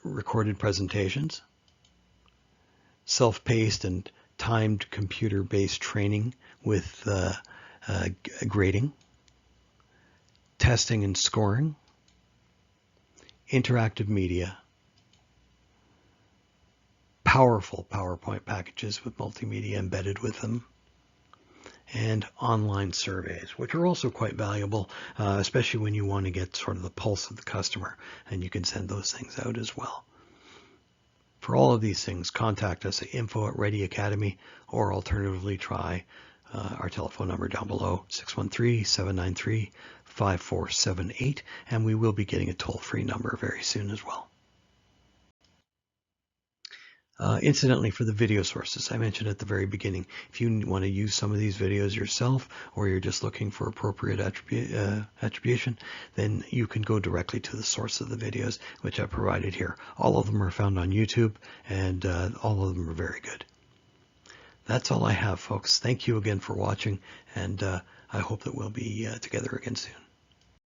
recorded presentations, self-paced and timed computer-based training with grading, testing and scoring, interactive media, powerful PowerPoint packages with multimedia embedded with them, and online surveys, which are also quite valuable, especially when you want to get sort of the pulse of the customer, and you can send those things out as well. For all of these things, contact us at info@Ready Academy, or alternatively try our telephone number down below, 613-793-5478, and we will be getting a toll-free number very soon as well. Incidentally, for the video sources I mentioned at the very beginning, if you want to use some of these videos yourself, or you're just looking for appropriate attribution, then you can go directly to the source of the videos, which I provided here. All of them are found on YouTube, and all of them are very good. That's all I have, folks. Thank you again for watching, and I hope that we'll be together again soon.